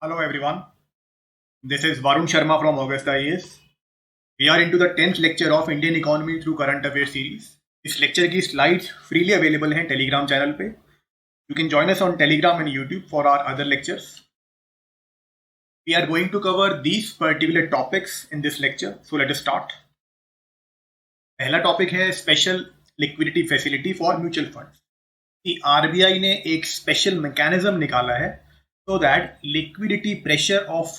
Hello everyone, this is Varun Sharma from Augusta IAS. We are into the 10th lecture of Indian Economy through Current Affairs series. इस lecture की slides freely available हैं Telegram channel पे. You can join us on Telegram and YouTube for our other lectures. We are going to cover these particular topics in this lecture. So let us start. पहला topic है special liquidity facility for mutual funds. कि RBI ने एक special mechanism निकाला है so that liquidity pressure of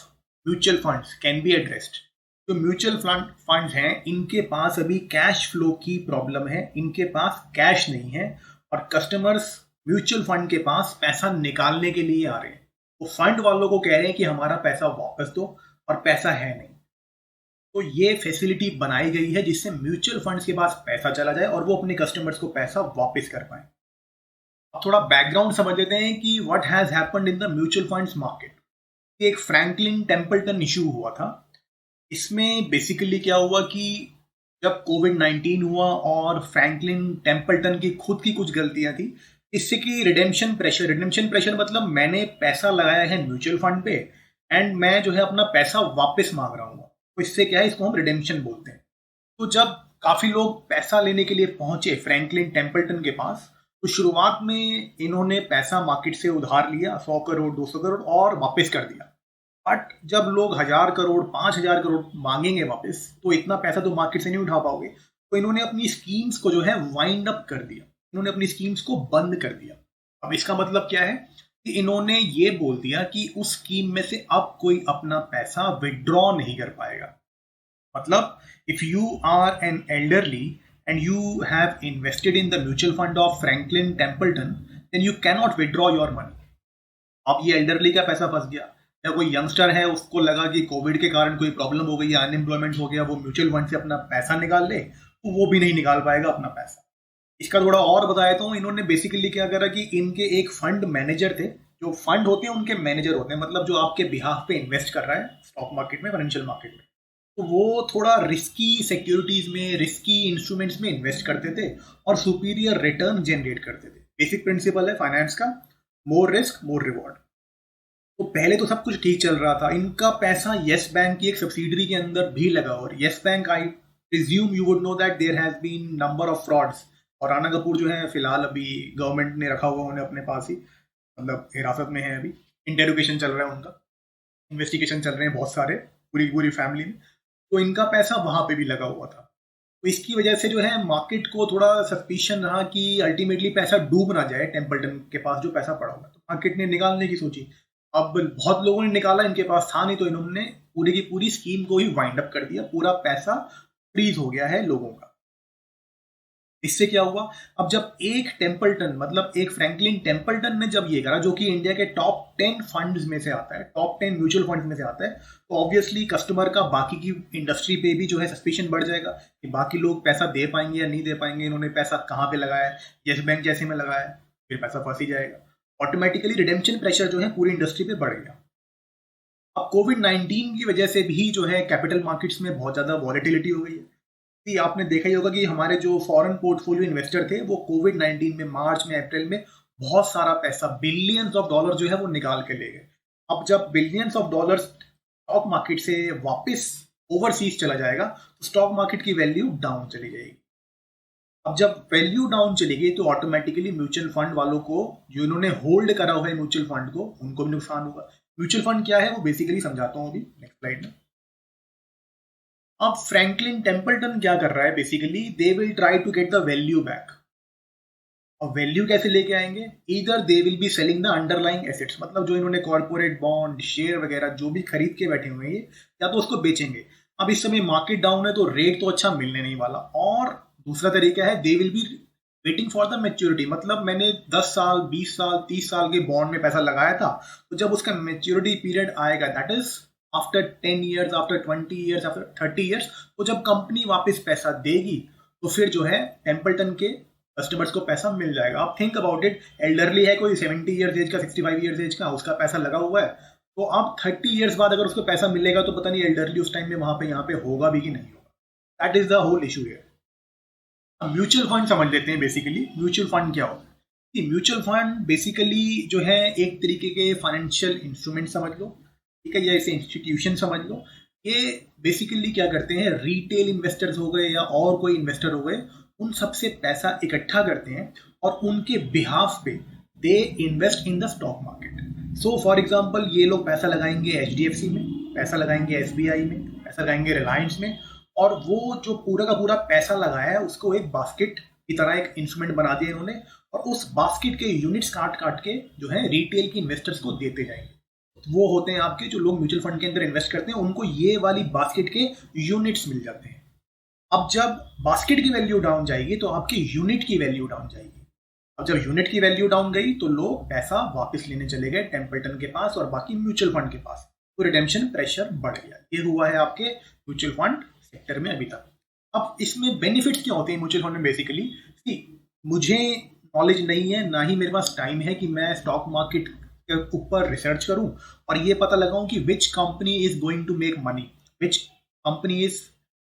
mutual funds can be addressed. जो mutual funds हैं इनके पास अभी कैश फ्लो की प्रॉब्लम है, इनके पास कैश नहीं है और कस्टमर्स म्यूचुअल फंड के पास पैसा निकालने के लिए आ रहे हैं. वो फंड वालों को कह रहे हैं कि हमारा पैसा वापस दो और पैसा है नहीं. तो ये फैसिलिटी बनाई गई है जिससे म्यूचुअल फंड्स के पास पैसा चला जाए और वो अपने कस्टमर्स को पैसा वापस कर पाए. अब थोड़ा बैकग्राउंड समझ लेते हैं कि what has happened in the mutual funds market. एक फ्रैंकलिन टेम्पल्टन इशू हुआ था. इसमें बेसिकली क्या हुआ कि जब कोविड-19 हुआ और फ्रैंकलिन टेम्पल्टन की खुद की कुछ गलतियां थी, इससे कि रिडेम्पशन प्रेशर मतलब मैंने पैसा लगाया है म्यूचुअल फंड पे एंड मैं जो है अपना पैसा वापस मांग रहा हूँ. तो इससे क्या है, इसको हम रिडेम्पशन बोलते हैं. तो जब काफी लोग पैसा लेने के लिए पहुंचे फ्रैंकलिन टेम्पल्टन के पास, तो शुरुआत में इन्होंने पैसा मार्केट से उधार लिया 100 करोड़ 200 करोड़ और वापस कर दिया. बट जब लोग 1000 करोड़ 5000 करोड़ मांगेंगे वापस, तो इतना पैसा तो मार्केट से नहीं उठा पाओगे. तो इन्होंने अपनी स्कीम्स को जो है वाइंड अप कर दिया, इन्होंने अपनी स्कीम्स को बंद कर दिया. अब इसका मतलब क्या है कि इन्होंने ये बोल दिया कि उस स्कीम में से अब कोई अपना पैसा विड्रॉ नहीं कर पाएगा. मतलब if you are an elderly and you have invested in the mutual fund of Franklin Templeton, then you cannot withdraw your money. अब ये एल्डरली का पैसा फंस गया या कोई यंगस्टर है उसको लगा कि कोविड के कारण कोई प्रॉब्लम हो गई या अनएम्प्लॉयमेंट हो गया, वो म्यूचुअल फंड से अपना पैसा निकाल ले, तो वो भी नहीं निकाल पाएगा अपना पैसा. इसका थोड़ा और बताया तो इन्होंने बेसिकली क्या करा कि इनके एक फंड मैनेजर थे. जो फंड होते हैं उनके मैनेजर होते हैं, मतलब जो आपके बिहाफ पे इन्वेस्ट कर रहा है स्टॉक मार्केट में, फाइनेंशियल मार्केट में. तो वो थोड़ा रिस्की सिक्योरिटीज में, रिस्की इंस्ट्रूमेंट्स में इन्वेस्ट करते थे और सुपीरियर रिटर्न जनरेट करते थे. बेसिक प्रिंसिपल है फाइनेंस का, मोर रिस्क मोर रिवॉर्ड. तो पहले तो सब कुछ ठीक चल रहा था. इनका पैसा येस बैंक की एक सब्सिडरी के अंदर भी लगा और yes bank, I presume you would know that there has been number of frauds. और राणा कपूर जो है फिलहाल अभी गवर्नमेंट ने रखा हुआ उन्हें अपने पास ही, मतलब हिरासत में है. अभी इंटेरोगेशन चल रहा है उनका, इन्वेस्टिगेशन चल रहे हैं बहुत सारे, पूरी फैमिली में. तो इनका पैसा वहां पे भी लगा हुआ था. तो इसकी वजह से जो है मार्केट को थोड़ा सस्पिशन रहा कि अल्टीमेटली पैसा डूब ना जाए टेम्पल्टन के पास जो पैसा पड़ा हुआ. तो मार्केट ने निकालने की सोची. अब बहुत लोगों ने निकाला, इनके पास था नहीं, तो इन्होंने पूरी की पूरी स्कीम को ही वाइंड अप कर दिया. पूरा पैसा फ्रीज हो गया है लोगों का. इससे क्या हुआ, अब जब एक टेम्पल्टन, मतलब एक फ्रैंकलिन टेम्पल्टन ने जब ये करा, जो कि इंडिया के टॉप 10 फंड्स में से आता है, टॉप 10 म्यूचुअल फंड्स में से आता है, तो ऑब्वियसली कस्टमर का बाकी की इंडस्ट्री पे भी जो है सस्पिशन बढ़ जाएगा कि बाकी लोग पैसा दे पाएंगे या नहीं दे पाएंगे, इन्होंने पैसा कहाँ पे लगाया है, येस बैंक जैसे में लगाया, फिर पैसा फंस ही जाएगा. ऑटोमेटिकली रिडेम्पशन प्रेशर जो है पूरी इंडस्ट्री पे बढ़ गया. अब कोविड-19 की वजह से भी जो है कैपिटल मार्केट्स में बहुत ज्यादा वॉलेटिलिटी हो गई है. आपने देखा ही होगा कि हमारे जो फॉरेन पोर्टफोलियो इन्वेस्टर थे वो कोविड-19 में, मार्च में, अप्रैल में बहुत सारा पैसा, बिलियंस ऑफ डॉलर जो है वो निकाल के ले गए. अब जब billions of dollar stock market से वापस ओवरसीज चला जाएगा तो स्टॉक मार्केट की वैल्यू डाउन चली जाएगी. अब जब वैल्यू डाउन चली गई तो ऑटोमेटिकली म्यूचुअल फंड वालों को, जो इन्होंने होल्ड करा हुआ है म्यूचुअल फंड को, उनको भी नुकसान होगा. म्यूचुअल फंड क्या है वो बेसिकली समझाता हूँ अभी नेक्स्ट स्लाइड में. अब फ्रैंकलिन टेम्पल्टन क्या कर रहा है, basically they will try to get the value back. और वैल्यू कैसे लेके आएंगे, either they will be selling the underlying assets, मतलब जो इन्होंने कॉर्पोरेट बॉन्ड, शेयर वगैरह जो भी खरीद के बैठे हुए हैं, या तो उसको बेचेंगे. अब इस समय मार्केट डाउन है तो रेट तो अच्छा मिलने नहीं वाला. और दूसरा तरीका है, दे will be waiting for the maturity, मतलब मैंने 10 साल 20 साल 30 साल के बॉन्ड में पैसा लगाया था, तो जब उसका मेच्योरिटी पीरियड आएगा, that is after 10 years, after 20 years, after 30 years, तो जब कंपनी वापस पैसा देगी तो फिर जो है टेम्पल्टन के कस्टमर्स को पैसा मिल जाएगा. आप थिंक अबाउट इट, एल्डरली है कोई 70 ईयर्स एज का, 65 ईयर्स एज का, उसका पैसा लगा हुआ है, तो अब 30 ईयर्स बाद अगर उसको पैसा मिलेगा तो पता नहीं एल्डरली उस टाइम में वहां पे यहाँ पे होगा भी कि नहीं होगा. That is the whole issue here. Mutual fund समझ लेते हैं. बेसिकली म्यूचुअल फंड क्या होता है. म्यूचुअल फंड बेसिकली जो है एक तरीके के फाइनेंशियल इंस्ट्रूमेंट समझ लो ठीक है, या इसे इंस्टीट्यूशन समझ लो। ये बेसिकली क्या करते हैं, रिटेल इन्वेस्टर्स हो गए या और कोई इन्वेस्टर हो गए, उन सबसे पैसा इकट्ठा करते हैं और उनके बिहाफ पे they invest in the stock market. So for example ये लोग पैसा लगाएंगे HDFC में, पैसा लगाएंगे SBI में, पैसा लगाएंगे रिलायंस में, और वो जो पूरा का पूरा पैसा लगाया है उसको एक बास्केट की तरह एक इंस्ट्रूमेंट बना दिया इन्होंने, और उस बास्केट के यूनिट्स काट काट के जो है रिटेल की इन्वेस्टर्स को देते जाएंगे। वो होते हैं आपके जो लोग म्यूचुअल फंड के अंदर इन्वेस्ट करते हैं, उनको ये वाली बास्केट के यूनिट्स मिल जाते हैं। अब जब बास्केट की वैल्यू डाउन जाएगी तो आपकी यूनिट की वैल्यू डाउन जाएगी। अब जब यूनिट की वैल्यू डाउन गई तो लोग पैसा वापस लेने चले गए टेम्पल्टन के पास और बाकी म्यूचुअल फंड के पास, तो रिडेम्पशन प्रेशर बढ़ गया। ये हुआ है आपके म्यूचुअल फंड सेक्टर में अभी तक। अब इसमें बेनिफिट्स क्या होते हैं म्यूचुअल फंड में? बेसिकली मुझे नॉलेज नहीं है, ना ही मेरे पास टाइम है कि मैं स्टॉक मार्केट के ऊपर रिसर्च करूं और ये पता लगाऊं कि which company is going to make money, which company is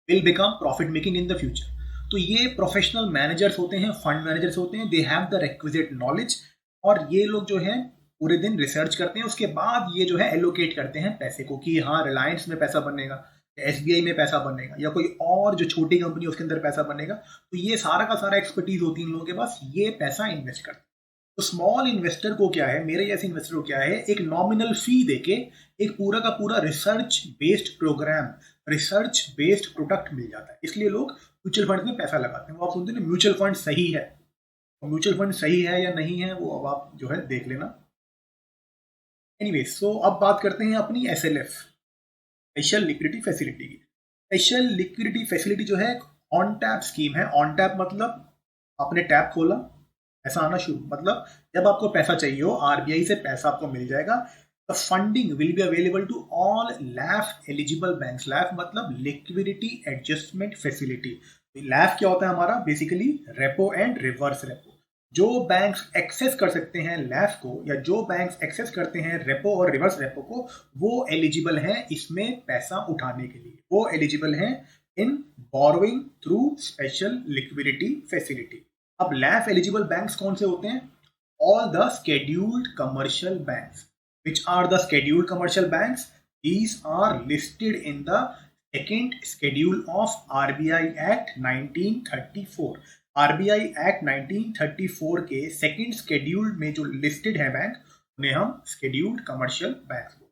will become profit making in the future. तो ये प्रोफेशनल मैनेजर्स होते हैं, फंड मैनेजर्स होते हैं, they have the requisite knowledge, और ये लोग जो है पूरे दिन रिसर्च करते हैं, उसके बाद ये जो है एलोकेट करते हैं पैसे को कि हाँ रिलायंस में पैसा बनेगा, SBI में पैसा बनेगा, या कोई और जो छोटी कंपनी उसके अंदर पैसा बनेगा। तो ये सारा का सारा एक्सपर्टीज होती है इन लोगों के पास, ये पैसा इन्वेस्ट करते हैं। तो स्मॉल इन्वेस्टर को क्या है, मेरे जैसे इन्वेस्टर को क्या है, एक नॉमिनल फी देके एक पूरा का पूरा research based program, research based product मिल जाता है। इसलिए लोग म्यूचुअल फंड में पैसा लगाते हैं। वो आप सुनते हैं म्यूचुअल फंड सही है, तो म्यूचुअल फंड सही है या नहीं है वो अब आप जो है देख लेना। एनीवे, सो अब बात करते हैं अपनी SLF, स्पेशल लिक्विडिटी फैसिलिटी की। स्पेशल लिक्विडिटी फैसिलिटी जो है ऑन टैप स्कीम है। ऑन टैप मतलब आपने टैप खोला, पैसा आना शुरू, मतलब जब आपको पैसा चाहिए हो RBI से पैसा आपको मिल जाएगा। The funding will be available to all LAF eligible banks. LAF मतलब लिक्विडिटी एडजस्टमेंट फैसिलिटी। LAF क्या होता है हमारा? Basically repo and reverse repo. जो बैंक्स एक्सेस कर सकते हैं LAF को, या जो बैंक्स एक्सेस करते हैं रेपो और रिवर्स रेपो को, वो एलिजिबल हैं इसमें पैसा उठाने के लिए। वो एलिजिबल हैं in borrowing through special liquidity facility. अब LAF एलिजिबल बैंक्स कौन से होते हैं? All the scheduled commercial banks. Which are the scheduled commercial banks? These are listed in the second schedule of RBI act 1934। RBI act 1934 के second schedule में जो listed है bank, उन्हें हम स्केड्यूल्ड कमर्शियल बैंक्स बोलते हैं।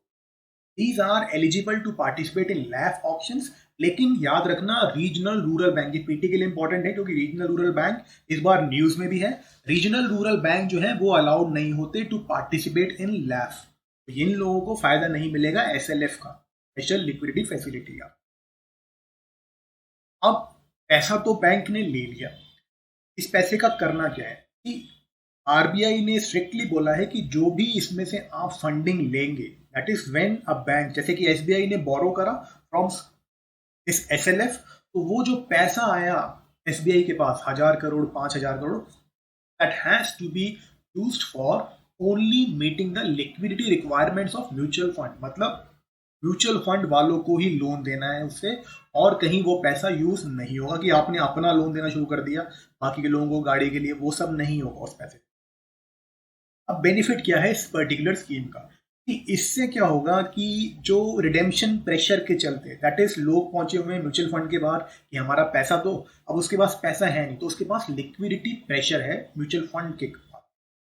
These are eligible to participate in LAF auctions, लेकिन याद रखना रीजनल रूरल बैंक, ये पीटी के लिए इंपॉर्टेंट है क्योंकि रीजनल रूरल बैंक इस बार न्यूज में भी है। रीजनल रूरल बैंक जो है वो अलाउड नहीं होते टू पार्टिसिपेट इन LAF। तो इन लोगों को फायदा नहीं मिलेगा SLF का, स्पेशल लिक्विडिटी फैसिलिटी का। अब पैसा तो बैंक ने ले लिया, इस पैसे का करना क्या है कि RBI ने स्ट्रिक्टली बोला है कि जो भी इसमें से आप फंडिंग लेंगे, that is when a bank, जैसे कि SBI ने बोरो करा फ्रॉम इस SLF, तो वो जो पैसा आया SBI के पास 1000 crore 5000 crore, that has to be used for only meeting the liquidity requirements of mutual fund. मतलब म्यूचुअल फंड वालों को ही लोन देना है उससे, और कहीं वो पैसा यूज नहीं होगा कि आपने अपना लोन देना शुरू कर दिया बाकी के लोगों को गाड़ी के लिए, वो सब नहीं होगा उस पैसे। अब बेनिफिट क्या है इस पर्टिकुलर स्कीम का कि इससे क्या होगा कि जो रिडेम्पशन प्रेशर के चलते, दैट इज लोग पहुंचे हुए हैं म्यूचुअल फंड के बाहर कि हमारा पैसा तो, अब उसके पास पैसा है नहीं, तो उसके पास लिक्विडिटी प्रेशर है म्यूचुअल फंड के पास।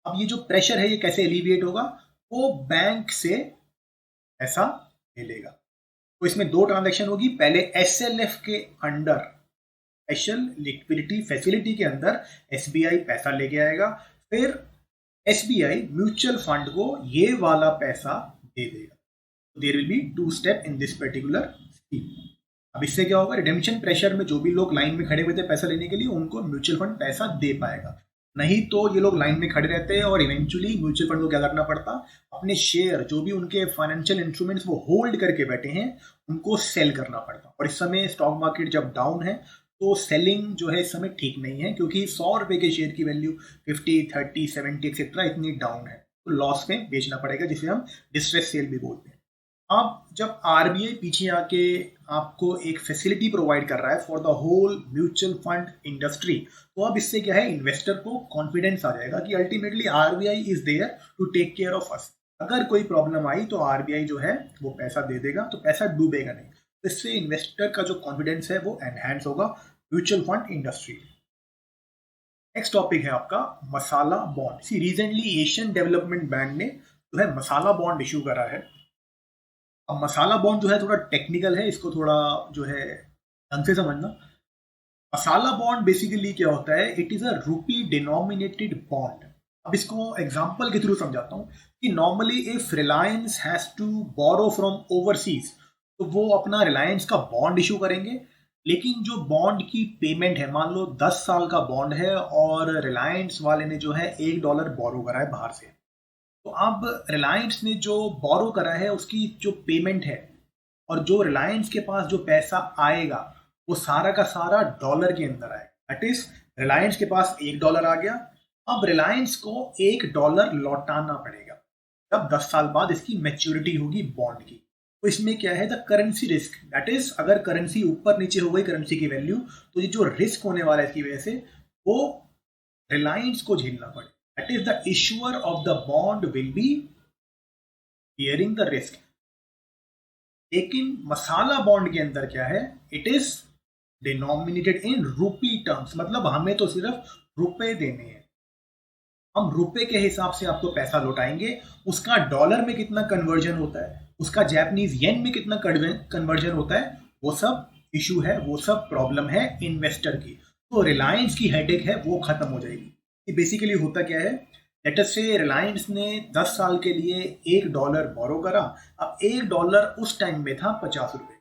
अब ये जो प्रेशर है ये कैसे एलिविएट होगा? वो बैंक से पैसा ले लेगा। तो इसमें दो ट्रांजैक्शन होगी। पहले SLF के अंडर, स्पेशल लिक्विडिटी फैसिलिटी के अंदर SBI पैसा लेके आएगा, फिर SBI म्यूचुअल फंड को ये वाला पैसा दे देगा। There will be 2 step in this particular scheme. अब इससे क्या होगा? रिडेम्पशन प्रेशर में जो भी लोग लाइन में खड़े हुए थे पैसा लेने के लिए, उनको म्यूचुअल फंड पैसा दे पाएगा। नहीं तो ये लोग लाइन में खड़े रहते हैं और इवेंचुअली म्यूचुअल फंड को क्या करना पड़ता? अपने शेयर, जो भी उनके फाइनेंशियल इंस्ट्रूमेंट्स वो होल्ड करके बैठे हैं, उनको सेल करना पड़ता। और इस समय स्टॉक मार्केट जब डाउन है तो सेलिंग जो है इस समय ठीक नहीं है, क्योंकि 100 रुपए के शेयर की वैल्यू 50, 30, 70 एक्सेट्रा इतनी डाउन है, तो लॉस में बेचना पड़ेगा, जिसे हम डिस्ट्रेस सेल भी बोलते हैं। अब जब RBI पीछे आके आपको एक फैसिलिटी प्रोवाइड कर रहा है for the whole mutual fund industry, तो अब इससे क्या है, इन्वेस्टर को कॉन्फिडेंस आ जाएगा कि ultimately RBI is there to take care of us. अगर कोई प्रॉब्लम आई तो आरबीआई जो है वो पैसा दे देगा, तो पैसा डूबेगा नहीं। तो इससे इन्वेस्टर का जो कॉन्फिडेंस है वो एनहांस होगा mutual fund industry. Next topic है आपका मसाला बॉन्ड। सी रिसेंटली एशियन डेवलपमेंट बैंक ने जो है मसाला बॉन्ड इशू करा है। अब मसाला बॉन्ड जो है थोड़ा टेक्निकल है, इसको थोड़ा जो है ढंग से समझना। मसाला बॉन्ड बेसिकली क्या होता है, इट इज अ रूपी डिनोमिनेटेड बॉन्ड। अब इसको एग्जांपल के थ्रू समझाता हूँ कि normally if Reliance has to borrow from overseas, तो वो अपना रिलायंस का बॉन्ड इशू करेंगे, लेकिन जो बॉन्ड की पेमेंट है, मान लो 10 साल का बॉन्ड है और रिलायंस वाले ने जो है $1 बोरो करा है बाहर से, तो अब रिलायंस ने जो बोरो करा है उसकी जो पेमेंट है और जो रिलायंस के पास जो पैसा आएगा वो सारा का सारा डॉलर के अंदर आएगा। दैट इज रिलायंस के पास $1 आ गया, अब रिलायंस को $1 लौटाना पड़ेगा जब 10 साल बाद इसकी मैच्योरिटी होगी बॉन्ड की। तो इसमें क्या है, the currency risk, that is अगर करेंसी ऊपर नीचे हो गई करेंसी की वैल्यू, तो ये जो रिस्क होने वाला है इसकी वजह से वो रिलायंस को झेलना पड़े। That is the issuer of the bond will be bearing the risk. लेकिन मसाला बॉन्ड के अंदर क्या है, इट इज डिनोमिनेटेड इन रूपी टर्म्स, मतलब हमें तो सिर्फ रुपए देने हैं, हम रुपए के हिसाब से आपको पैसा लौटाएंगे। उसका डॉलर में कितना कन्वर्जन होता है, उसका जापानीज येन में कितना कन्वर्जन होता है, वो सब इशू है, वो सब प्रॉब्लम है इन्वेस्टर की। तो रिलायंस की हेडेक है वो खत्म हो जाएगी। बेसिकली होता क्या है, लेट अस से रिलायंस ने 10 साल के लिए $1 बोरो करा। अब $1 उस टाइम में था 50 रुपए,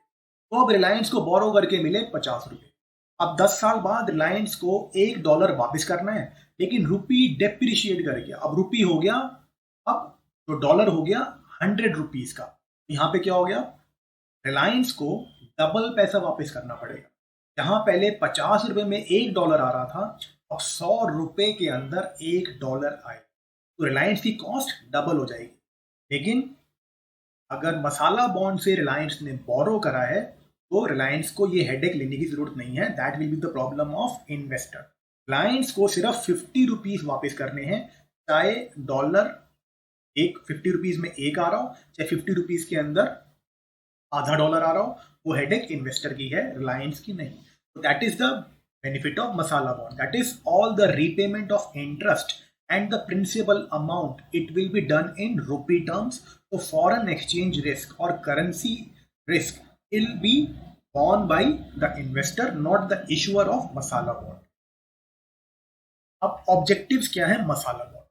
तो अब रिलायंस को बोरो करके मिले 50 रुपए। अब 10 साल बाद रिलायंस को $1 वापस करना है, लेकिन रुपी डेप्रिशिएट कर गया, अब रुपी हो गया, अब जो डॉलर हो गया 100 रुपीज का। यहाँ पे क्या हो गया, रिलायंस को डबल पैसा वापस करना पड़ेगा। जहां पहले 50 रुपए में $1 आ रहा था, अब 100 रुपए के अंदर $1 आए, तो रिलायंस की कॉस्ट डबल हो जाएगी। लेकिन अगर मसाला बॉन्ड से रिलायंस ने बोरो करा है तो रिलायंस को ये हेडेक लेने की जरूरत नहीं है। That will be the problem of investor. Reliance को सिर्फ 50 रुपीज वापस करने हैं, चाहे डॉलर एक 50 रुपीज में एक आ रहा हो, चाहे 50 रुपीज के अंदर आधा डॉलर आ रहा हो, वो हेडेक इन्वेस्टर की है, रिलायंस की नहीं। तो that is the benefit of masala bond, that is all the repayment of interest and the principal amount, it will be done in rupee terms. So foreign exchange risk or currency risk will be borne by the investor, not the issuer of masala bond. अब objectives क्या है मसाला bond?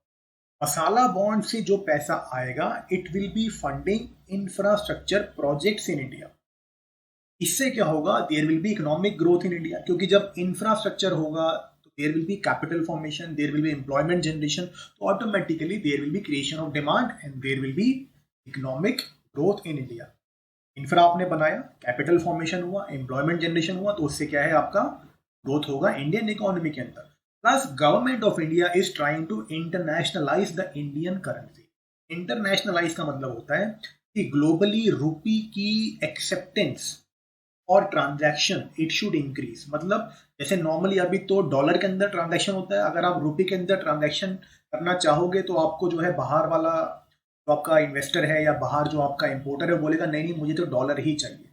मसाला bond से जो पैसा आएगा it will be funding infrastructure projects in India. इससे क्या होगा, there will be economic growth in India, क्योंकि जब इंफ्रास्ट्रक्चर होगा there will be capital formation, there will be employment generation, so automatically there will be creation of demand and there will be economic growth in India. Infra आपने बनाया, capital formation हुआ, employment generation हुआ, तो उससे क्या है आपका growth होगा इंडियन इकोनॉमी के अंदर। Plus government of India is trying to internationalize the Indian currency. Internationalize का मतलब होता है कि ग्लोबली रुपी की एक्सेप्टेंस और ट्रांजैक्शन इट शुड इंक्रीज। मतलब जैसे नॉर्मली अभी तो डॉलर के अंदर ट्रांजैक्शन होता है, अगर आप रुपये के अंदर ट्रांजैक्शन करना चाहोगे तो आपको जो है बाहर वाला जो आपका इन्वेस्टर है या बाहर जो आपका इंपोर्टर है बोलेगा नहीं नहीं मुझे तो डॉलर ही चाहिए।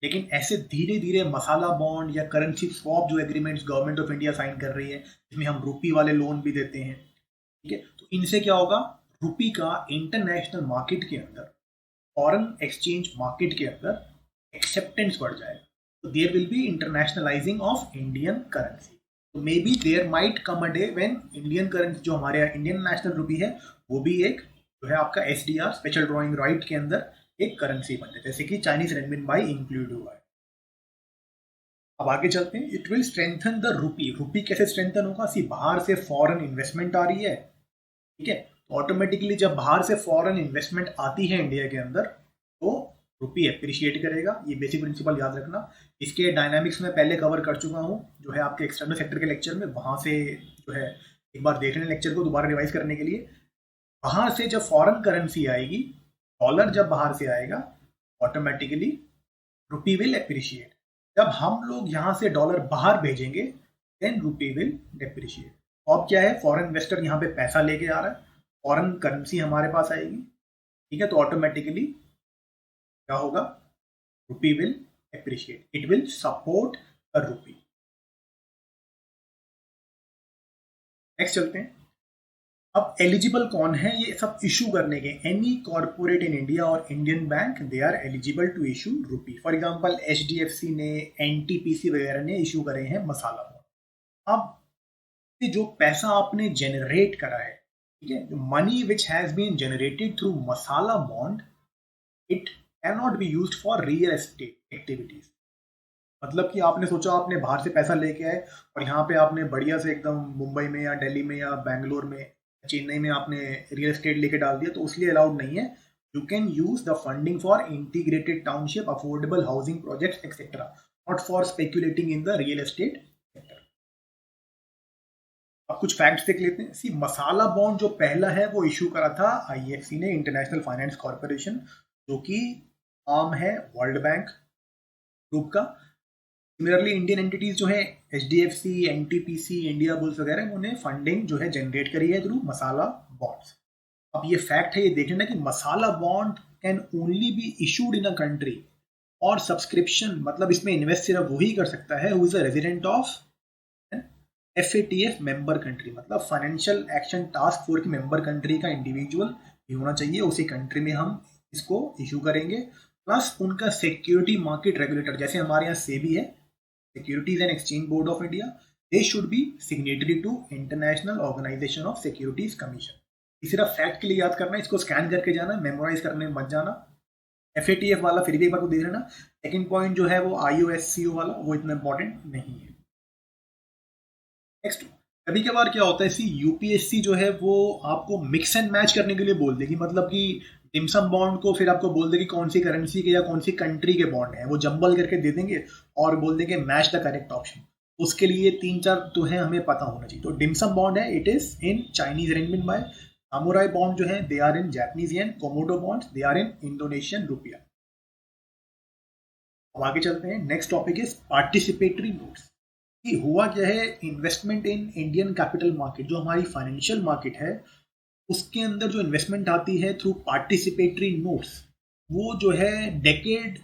लेकिन ऐसे धीरे धीरे मसाला बॉन्ड या करेंसी स्वैप जो agreements government of India sign कर रही है, जिसमें हम रुपी वाले लोन भी देते हैं, ठीक है, तो इनसे क्या होगा, रुपी का इंटरनेशनल मार्केट के अंदर, फॉरेन एक्सचेंज मार्केट के अंदर एक्सेप्टेंस बढ़ जाएगा। तो there will be internationalising of Indian currency. तो maybe there might come a day when Indian currency जो हमारे यहाँ इंडियन नेशनल रुपी है वो भी एक जो है आपका SDR स्पेशल ड्रॉइंग राइट के अंदर एक करेंसी बन जाए, जैसे कि चाइनीज रेनमिनबाई इंक्लूड हुआ है। अब आगे चलते हैं, it will strengthen the rupee. Rupee कैसे स्ट्रेंथन होगा, सी बाहर से फॉरेन इन्वेस्टमेंट आ रही है, ठीक है, तो ऑटोमेटिकली जब बाहर से फॉरेन इन्वेस्टमेंट आती है इंडिया के अंदर तो रुपी एप्रिशिएट करेगा। ये बेसिक प्रिंसिपल याद रखना। इसके डायनामिक्स में पहले कवर कर चुका हूँ जो है आपके एक्सटर्नल सेक्टर के लेक्चर में, वहाँ से जो है एक बार देख लें लेक्चर को दोबारा रिवाइज करने के लिए। बाहर से जब फॉरेन करेंसी आएगी, डॉलर जब बाहर से आएगा ऑटोमेटिकली रुपी विल एप्रिशिएट। जब हम लोग यहाँ से डॉलर बाहर भेजेंगे देन रुपी विल डेप्रिशिएट। अब क्या है, फॉरेन इन्वेस्टर यहाँ पे पैसा लेके आ रहा है, फॉरेन करेंसी हमारे पास आएगी, ठीक है, तो ऑटोमेटिकली क्या होगा, रुपी will appreciate, it will support the rupee. Next चलते हैं। अब एलिजिबल कौन है ये सब इशू करने के? एनी कॉर्पोरेट इन इंडिया और Indian bank, they are eligible to issue rupee. For example HDFC ने, NTPC वगैरह ने इशू करे हैं मसाला बॉन्ड। अब ये जो पैसा आपने जनरेट करा है, ठीक है, money which has been generated through masala bond, it can not be used for real estate activities. मतलब कि आपने सोचा आपने बाहर से पैसा लेके आए और यहाँ पे आपने बढ़िया से एकदम मुंबई में या दिल्ली में या बैंगलोर में, चेन्नई में आपने रियल एस्टेट लेके डाल दिया, तो उसलिए अलाउड नहीं है। You can use the funding for integrated township, affordable housing project etcetera, not for speculating in the real estate sector. अब कुछ फैक्ट्स देख लेते हैं। सी, मसाला बॉन्ड जो पहला है वो इशू करा था IFC ने, इंटरनेशनल फाइनेंस कॉर्पोरेशन, जो कि आर्म है वर्ल्ड बैंक ग्रुप का। सिमिलरली इंडियन एंटिटीज जो है HDFC, NTPC, इंडिया बुल्स वगैरह, उन्होंने फंडिंग जो है जनरेट करी है थ्रू मसाला बॉन्ड्स। अब ये फैक्ट है, ये देख लेना कि masala bond can only be issued in a country, और सब्सक्रिप्शन मतलब इसमें इन्वेस्ट सिर्फ वही कर सकता है who is a resident of FATF member country, मतलब फाइनेंशियल एक्शन टास्क फोर्स की मेंबर कंट्री का इंडिविजुअल भी होना चाहिए, उसी कंट्री में हम इसको इशू करेंगे। प्लस उनका सिक्योरिटी मार्केट रेगुलेटर, जैसे हमारे यहाँ सेबी है, securities and exchange board of India, they should be signatory to international organisation of securities commission. ये सिर्फ फैक्ट के लिए याद करना है, इसको स्कैन करके जाना, मेमोराइज करने मत जाना। FATF वाला फिर भी एक बार को देख लेना। सेकंड पॉइंट जो है वो IOSCO वाला, वो इतना इंपॉर्टेंट नहीं है। नेक्स्ट, कभी कभार क्या होता है, सी UPSC जो है वो आपको मिक्स एंड मैच करने के लिए बोल देगी, मतलब कि डिमसम बॉन्ड को फिर आपको बोल देगी कौन सी करेंसी के या कौन सी कंट्री के बॉन्ड है, वो जंबल करके दे देंगे और बोल देंगे मैच द करेक्ट ऑप्शन। उसके लिए 3-4 तो है हमें पता होना चाहिए। तो डिमसम बॉन्ड है, it is in Chinese renminbi. Samurai bond जो है, they are in Japanese yen. Komodo bond, they are in Indonesian रुपया। अब आगे चलते हैं। Next topic is participatory notes. कि हुआ क्या है, investment in Indian capital market, जो हमारी फाइनेंशियल मार्केट है, उसके अंदर जो इन्वेस्टमेंट आती है थ्रू पार्टिसिपेटरी नोट्स, वो जो है डेकेड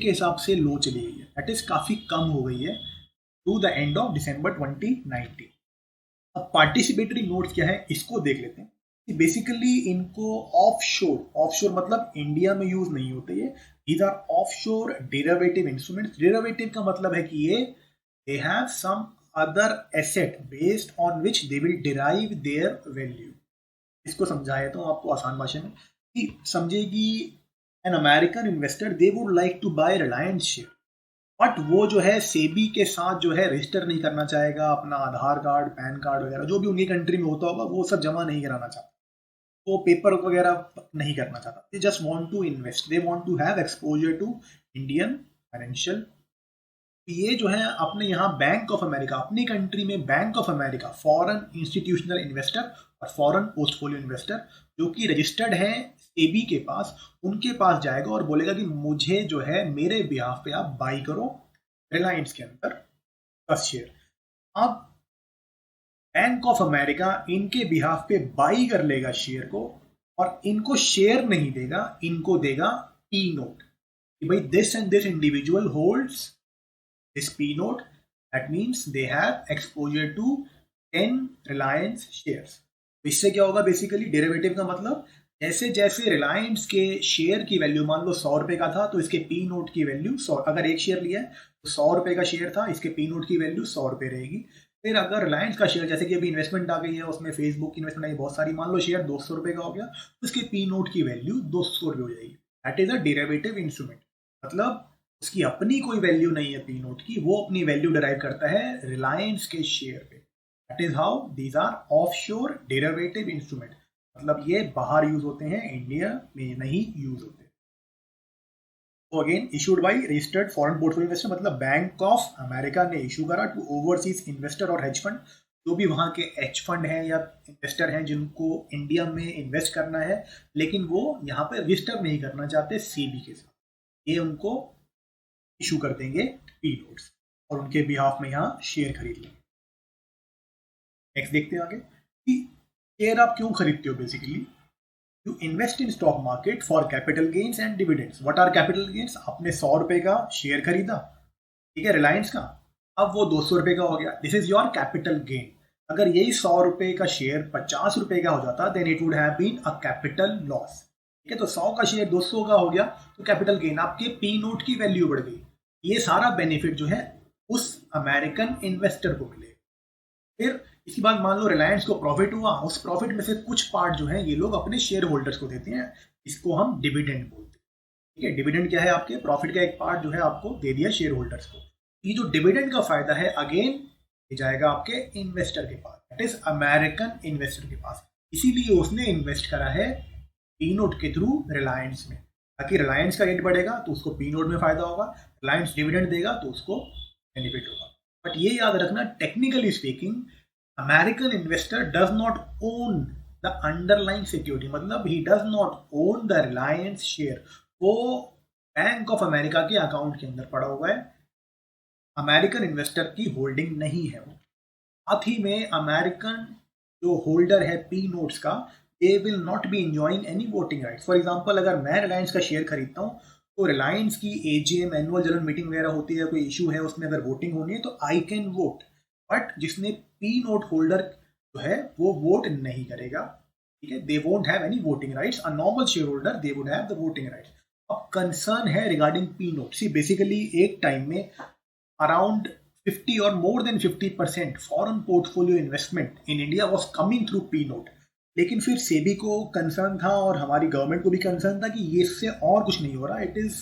के हिसाब से लो चली गई है, दैट इज काफी कम हो गई है to the end of December 2019। अब पार्टिसिपेटरी नोट्स क्या है, इसको देख लेते हैं। बेसिकली इनको ऑफशोर मतलब इंडिया में यूज नहीं होते ये, these are offshore derivative instruments। derivative का मतलब है कि ये they have some other asset based on which they will derive their value। इसको समझाया तो आपको आसान भाषा में कि समझेगी, an American investor they would like to buy Reliance share, but वो जो है सेबी के साथ जो है रजिस्टर नहीं करना चाहेगा, अपना आधार कार्ड, पैन कार्ड वगैरह जो भी उनकी कंट्री में होता होगा वो सब जमा नहीं कराना चाहता, वो पेपर वगैरह नहीं करना चाहता। They just want to invest, they want to have exposure to Indian financial. ये जो है अपने यहाँ बैंक ऑफ अमेरिका, अपनी कंट्री में bank of America foreign institutional investor और फॉरेन पोर्टफोलियो इन्वेस्टर जो कि रजिस्टर्ड है सेबी के पास, उनके पास जाएगा और बोलेगा कि मुझे जो है मेरे बिहाफ पे आप बाई करो रिलायंस के अंदर 10 शेयर। अब बैंक ऑफ अमेरिका इनके बिहाफ पे बाई कर लेगा शेयर को, और इनको शेयर नहीं देगा, इनको देगा पी नोट कि भाई this and this individual holds this P note, that means they have exposure to 10 Reliance shares. इससे क्या होगा, बेसिकली डेरिवेटिव का मतलब जैसे जैसे रिलायंस के शेयर की वैल्यू मान लो 100 रुपए का था, तो इसके पी नोट की वैल्यू 100, अगर एक शेयर लिया है तो 100 रुपए का शेयर था, इसके पी नोट की वैल्यू 100 रुपए रहेगी। फिर अगर रिलायंस का शेयर, जैसे कि अभी इन्वेस्टमेंट आ गई है, उसमें फेसबुक की इन्वेस्टमेंट आई बहुत सारी, मान लो शेयर 200 रुपए का हो गया, तो उसके पी नोट की वैल्यू 200 रुपए हो जाएगी। That is a derivative instrument, मतलब उसकी अपनी कोई वैल्यू नहीं है पी नोट की, वो अपनी वैल्यू डिराइव करता है रिलायंस के शेयर पे। That is how these are offshore derivative instrument, मतलब ये बाहर यूज होते हैं, इंडिया में नहीं यूज होते। तो again issued by registered foreign portfolio investor, मतलब बैंक ऑफ अमेरिका ने इशू करा टू ओवरसीज इन्वेस्टर और हेज फंड, जो भी वहाँ के एच फंड हैं या इन्वेस्टर हैं जिनको इंडिया में इन्वेस्ट करना है लेकिन वो यहाँ पे रजिस्टर नहीं करना चाहते सेबी के साथ, ये उनको इशू कर देंगे पी नोट्स और उनके बिहाफ में यहाँ शेयर खरीद लेंगे। नेक्स्ट देखते हैं आगे कि शेयर आप क्यों खरीदते हो। Basically you invest in stock market for capital gains and dividends. What are capital gains? आपने 100 रुपए का शेयर खरीदा, ठीक है, रिलायंस का, अब वो 200 रुपए का हो गया, this is your capital gain. अगर यही 100 रुपए का शेयर 50 रुपए का हो जाता, then it would have been a capital loss. ठीक है, तो 100 का शेयर 200 का हो गया, तो कैपिटल गेन, आपके पी नोट की वैल्यू बढ़ गई। ये सारा बेनिफिट जो है उस अमेरिकन इन्वेस्टर को मिले। फिर इसके बाद मान लो रिलायंस को प्रॉफिट हुआ, उस प्रॉफिट में से कुछ पार्ट जो है ये लोग अपने शेयर होल्डर्स को देते हैं, इसको हम डिविडेंड बोलते हैं। ठीक है, डिविडेंड क्या है? आपके प्रॉफिट का एक पार्ट जो है आपको दे दिया शेयर होल्डर्स को। ये जो डिविडेंड का फायदा है अगेन ये जाएगा आपके इन्वेस्टर के पास, दैट इज अमेरिकन इन्वेस्टर के पास। इसीलिए उसने इन्वेस्ट करा है पी नोट के थ्रू रिलायंस में, ताकि रिलायंस का रेट बढ़ेगा तो उसको पी नोट में फायदा होगा, रिलायंस डिविडेंड देगा तो उसको बेनिफिट होगा। बट ये याद रखना, technically speaking American investor does not own the underlying security, मतलब he does not own the Reliance share. वो बैंक ऑफ अमेरिका के अकाउंट के अंदर पड़ा हुआ है, अमेरिकन इन्वेस्टर की होल्डिंग नहीं है वो। साथ ही में अमेरिकन जो होल्डर है पी नोट्स का, they will not be enjoying any voting rights. For example, अगर मैं रिलायंस का शेयर खरीदता हूँ तो रिलायंस की एजीएम एनुअल जनरल मीटिंग वगैरह होती है, कोई इशू है उसमें अगर वोटिंग होनी है तो आई कैन वोट, बट जिसने पी नोट होल्डर जो है वो वोट नहीं करेगा। ठीक है, they won't have any voting rights. A normal share holder they would have the voting rights. अब कंसर्न है regarding P note, see basically एक टाइम में around 50 or more than 50% foreign portfolio investment in India was coming through P note. लेकिन फिर सेबी को concern था और हमारी गवर्नमेंट को भी कंसर्न था कि ये इससे और कुछ नहीं हो रहा, it is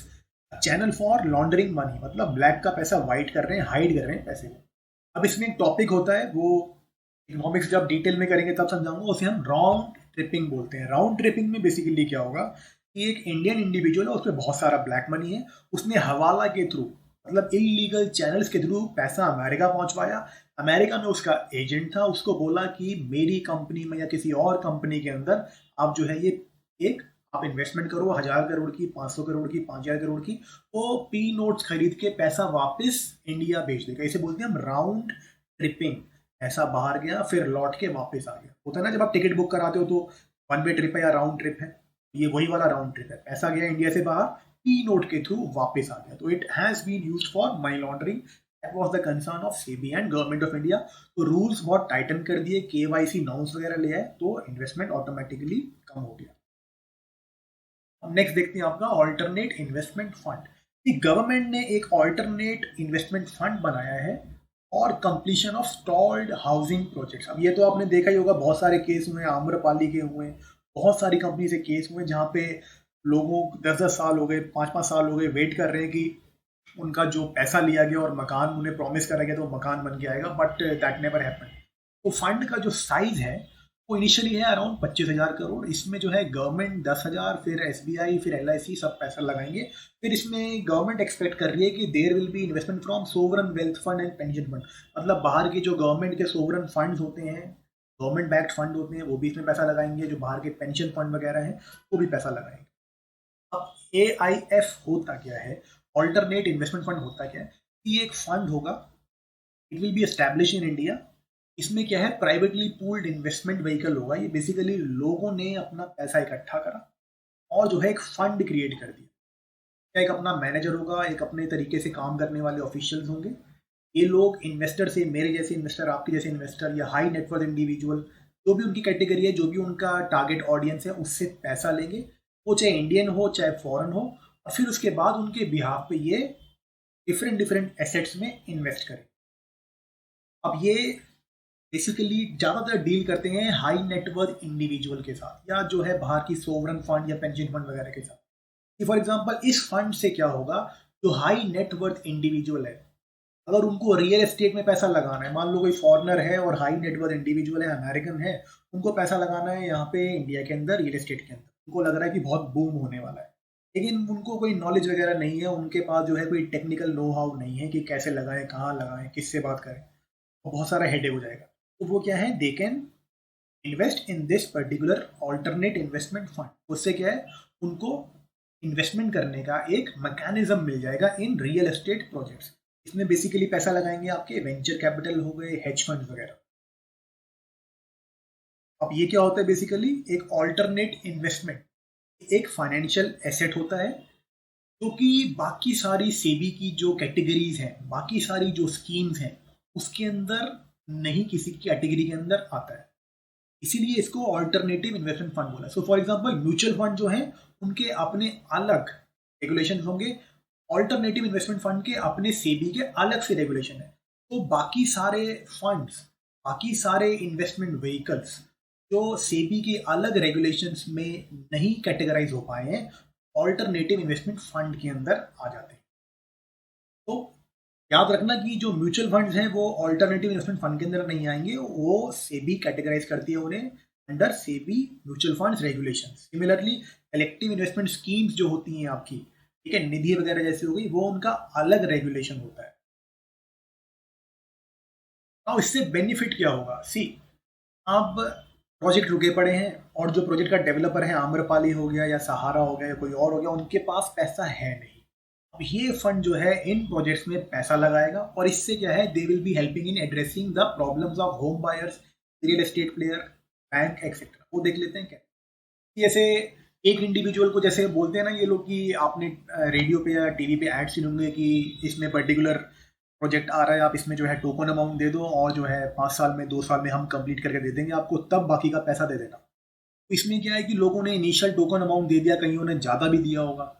channel for laundering money, मतलब ब्लैक का पैसा वाइट कर रहे हैं, हाइड कर रहे हैं पैसे को। अब इसमें एक टॉपिक होता है, वो इकोनॉमिक्स जब डिटेल में करेंगे तब समझाऊंगा, उसे हम राउंड ट्रिपिंग बोलते हैं। राउंड ट्रिपिंग में बेसिकली क्या होगा कि एक इंडियन इंडिविजुअल है, उस पर बहुत सारा ब्लैक मनी है, उसने हवाला के थ्रू, मतलब इलीगल चैनल्स के थ्रू पैसा अमेरिका पहुंचवाया। अमेरिका में उसका एजेंट था, उसको बोला कि मेरी कंपनी में या किसी और कंपनी के अंदर आप जो है ये एक आप इन्वेस्टमेंट करो 1000 करोड़ की, 500 करोड़ की, 5000 करोड़ की, वो पी नोट्स खरीद के पैसा वापस इंडिया भेज देगा। इसे बोलते हैं हम राउंड ट्रिपिंग। ऐसा बाहर गया फिर लौट के वापस आ गया। होता है ना, जब आप टिकट बुक कराते हो तो वन वे ट्रिप है या राउंड ट्रिप है, ये वही वाला राउंड ट्रिप है। पैसा गया इंडिया से बाहर, पी नोट के थ्रू वापस आ गया, तो it has been used for money laundering. That was the concern of SEBI and government of India. तो रूल्स बहुत टाइटन कर दिए, केवाईसी नॉर्म्स वगैरह ले आए, तो इन्वेस्टमेंट ऑटोमेटिकली कम हो गया। अब नेक्स्ट देखते हैं आपका ऑल्टरनेट इन्वेस्टमेंट फंड। गवर्नमेंट ने एक ऑल्टरनेट इन्वेस्टमेंट फंड बनाया है और completion of stalled housing projects. अब ये तो आपने देखा ही होगा, बहुत सारे केस हुए, आम्रपाली के हुए, बहुत सारी कंपनी से केस हुए जहाँ पे लोगों 10-10 साल हो गए, 5-5 साल हो गए, वेट कर रहे हैं कि उनका जो पैसा लिया गया और मकान उन्हें प्रॉमिस करा गया तो मकान बन के आएगा, बट दैट नेवर हैपन। तो फंड का जो साइज है वो इनिशियली है अराउंड 25,000 करोड़। इसमें जो है गवर्नमेंट 10,000, फिर एसबीआई, फिर एलआईसी सब पैसा लगाएंगे। फिर इसमें गवर्नमेंट एक्सपेक्ट कर रही है कि there will be investment from sovereign wealth fund and pension fund, मतलब बाहर के जो गवर्नमेंट के सोवरन फंड्स होते हैं, गवर्नमेंट बैक्ड फंड होते हैं, वो भी इसमें पैसा लगाएंगे। जो बाहर के पेंशन फंड वगैरह हैं वो भी पैसा लगाएंगे। अब AIF होता क्या है, ऑल्टरनेट इन्वेस्टमेंट फंड होता क्या है? ये एक फंड होगा, it will B establish in India. इसमें क्या है, प्राइवेटली पूल्ड इन्वेस्टमेंट व्हीकल होगा। ये बेसिकली लोगों ने अपना पैसा इकट्ठा करा और जो है एक फंड क्रिएट कर दिया। एक अपना मैनेजर होगा, एक अपने तरीके से काम करने वाले ऑफिशियल्स होंगे। ये लोग इन्वेस्टर से, मेरे जैसे इन्वेस्टर, आपके जैसे इन्वेस्टर या हाई नेटवर्थ इंडिविजुअल, जो भी उनकी कैटेगरी है, जो भी उनका टारगेट ऑडियंस है, उससे पैसा लेंगे, वो चाहे इंडियन हो चाहे फॉरेन हो, और फिर उसके बाद उनके बिहाफ पे ये डिफरेंट डिफरेंट एसेट्स में इन्वेस्ट करें। अब ये बेसिकली ज़्यादातर डील करते हैं हाई नेटवर्थ इंडिविजुअल के साथ, या जो है बाहर की सोवरन फंड या पेंशन फंड वगैरह के साथ। फॉर एग्जांपल, इस फंड से क्या होगा, जो हाई नेटवर्थ इंडिविजुअल है, अगर उनको रियल एस्टेट में पैसा लगाना है, मान लो कोई फॉरेनर है और हाई नेटवर्थ इंडिविजुअल है, अमेरिकन है, उनको पैसा लगाना है यहाँ पे इंडिया के अंदर रियल एस्टेट के अंदर, उनको लग रहा है कि बहुत बूम होने वाला है, लेकिन उनको कोई नॉलेज वगैरह नहीं है, उनके पास जो है कोई टेक्निकल नो हाउ नहीं है कि कैसे लगाएं, कहाँ लगाएं, किससे बात करें, तो बहुत सारा हेडेक हो जाएगा। तो वो क्या है, they can invest in this particular alternate investment fund. उससे क्या है, उनको इन्वेस्टमेंट करने का एक मैकेनिज्म मिल जाएगा इन रियल एस्टेट प्रोजेक्ट्स। इसमें बेसिकली पैसा लगाएंगे आपके वेंचर कैपिटल हो गए, हेज फंड वगैरह। अब ये क्या होता है बेसिकली, एक ऑल्टरनेट इन्वेस्टमेंट, एक फाइनेंशियल एसेट होता है जो कि बाकी सारी सेबी की जो कैटेगरीज हैं, बाकी सारी जो स्कीम्स हैं, उसके अंदर नहीं, किसी की कैटेगरी के अंदर आता है, इसीलिए इसको ऑल्टरनेटिव इन्वेस्टमेंट फंड बोला। So for example mutual fund जो है उनके अपने अलग रेगुलेशन होंगे, ऑल्टरनेटिव इन्वेस्टमेंट फंड के अपने सेबी के अलग से रेगुलेशन है। तो बाकी सारे फंड्स, बाकी सारे इन्वेस्टमेंट व्हीकल्स जो सेबी के अलग रेगुलेशंस में नहीं कैटेगराइज हो पाए हैं, ऑल्टरनेटिव इन्वेस्टमेंट फंड के अंदर आ जाते हैं। तो याद रखना कि जो म्यूचुअल फंड्स हैं वो ऑल्टरनेटिव इन्वेस्टमेंट फंड के अंदर नहीं आएंगे, वो सेबी कैटेगराइज करती है उन्हें under SEBI mutual funds regulation. Similarly collective investment schemes जो होती हैं आपकी, ठीक है, निधि वगैरह जैसे हो गई, वो उनका अलग रेगुलेशन होता है। अब इससे बेनिफिट क्या होगा, सी, अब प्रोजेक्ट रुके पड़े हैं और जो प्रोजेक्ट का डेवलपर है, आम्रपाली हो गया या सहारा हो गया या कोई और हो गया, उनके पास पैसा है नहीं। अब ये फंड जो है इन प्रोजेक्ट्स में पैसा लगाएगा और इससे क्या है, दे will be helping in addressing the problems of home buyers, real estate player, bank etcetera. वो देख लेते हैं क्या, जैसे एक इंडिविजुअल को जैसे बोलते हैं ना ये लोग कि आपने रेडियो पे या टीवी पे एड सुने होंगे कि इसमें पर्टिकुलर प्रोजेक्ट आ रहा है, आप इसमें जो है टोकन अमाउंट दे दो और जो है 5 साल में 2 साल में हम कंप्लीट करके दे देंगे आपको, तब बाकी का पैसा दे देना। तो इसमें क्या है कि लोगों ने इनिशियल टोकन अमाउंट दे दिया, कईयों ने ज़्यादा भी दिया होगा,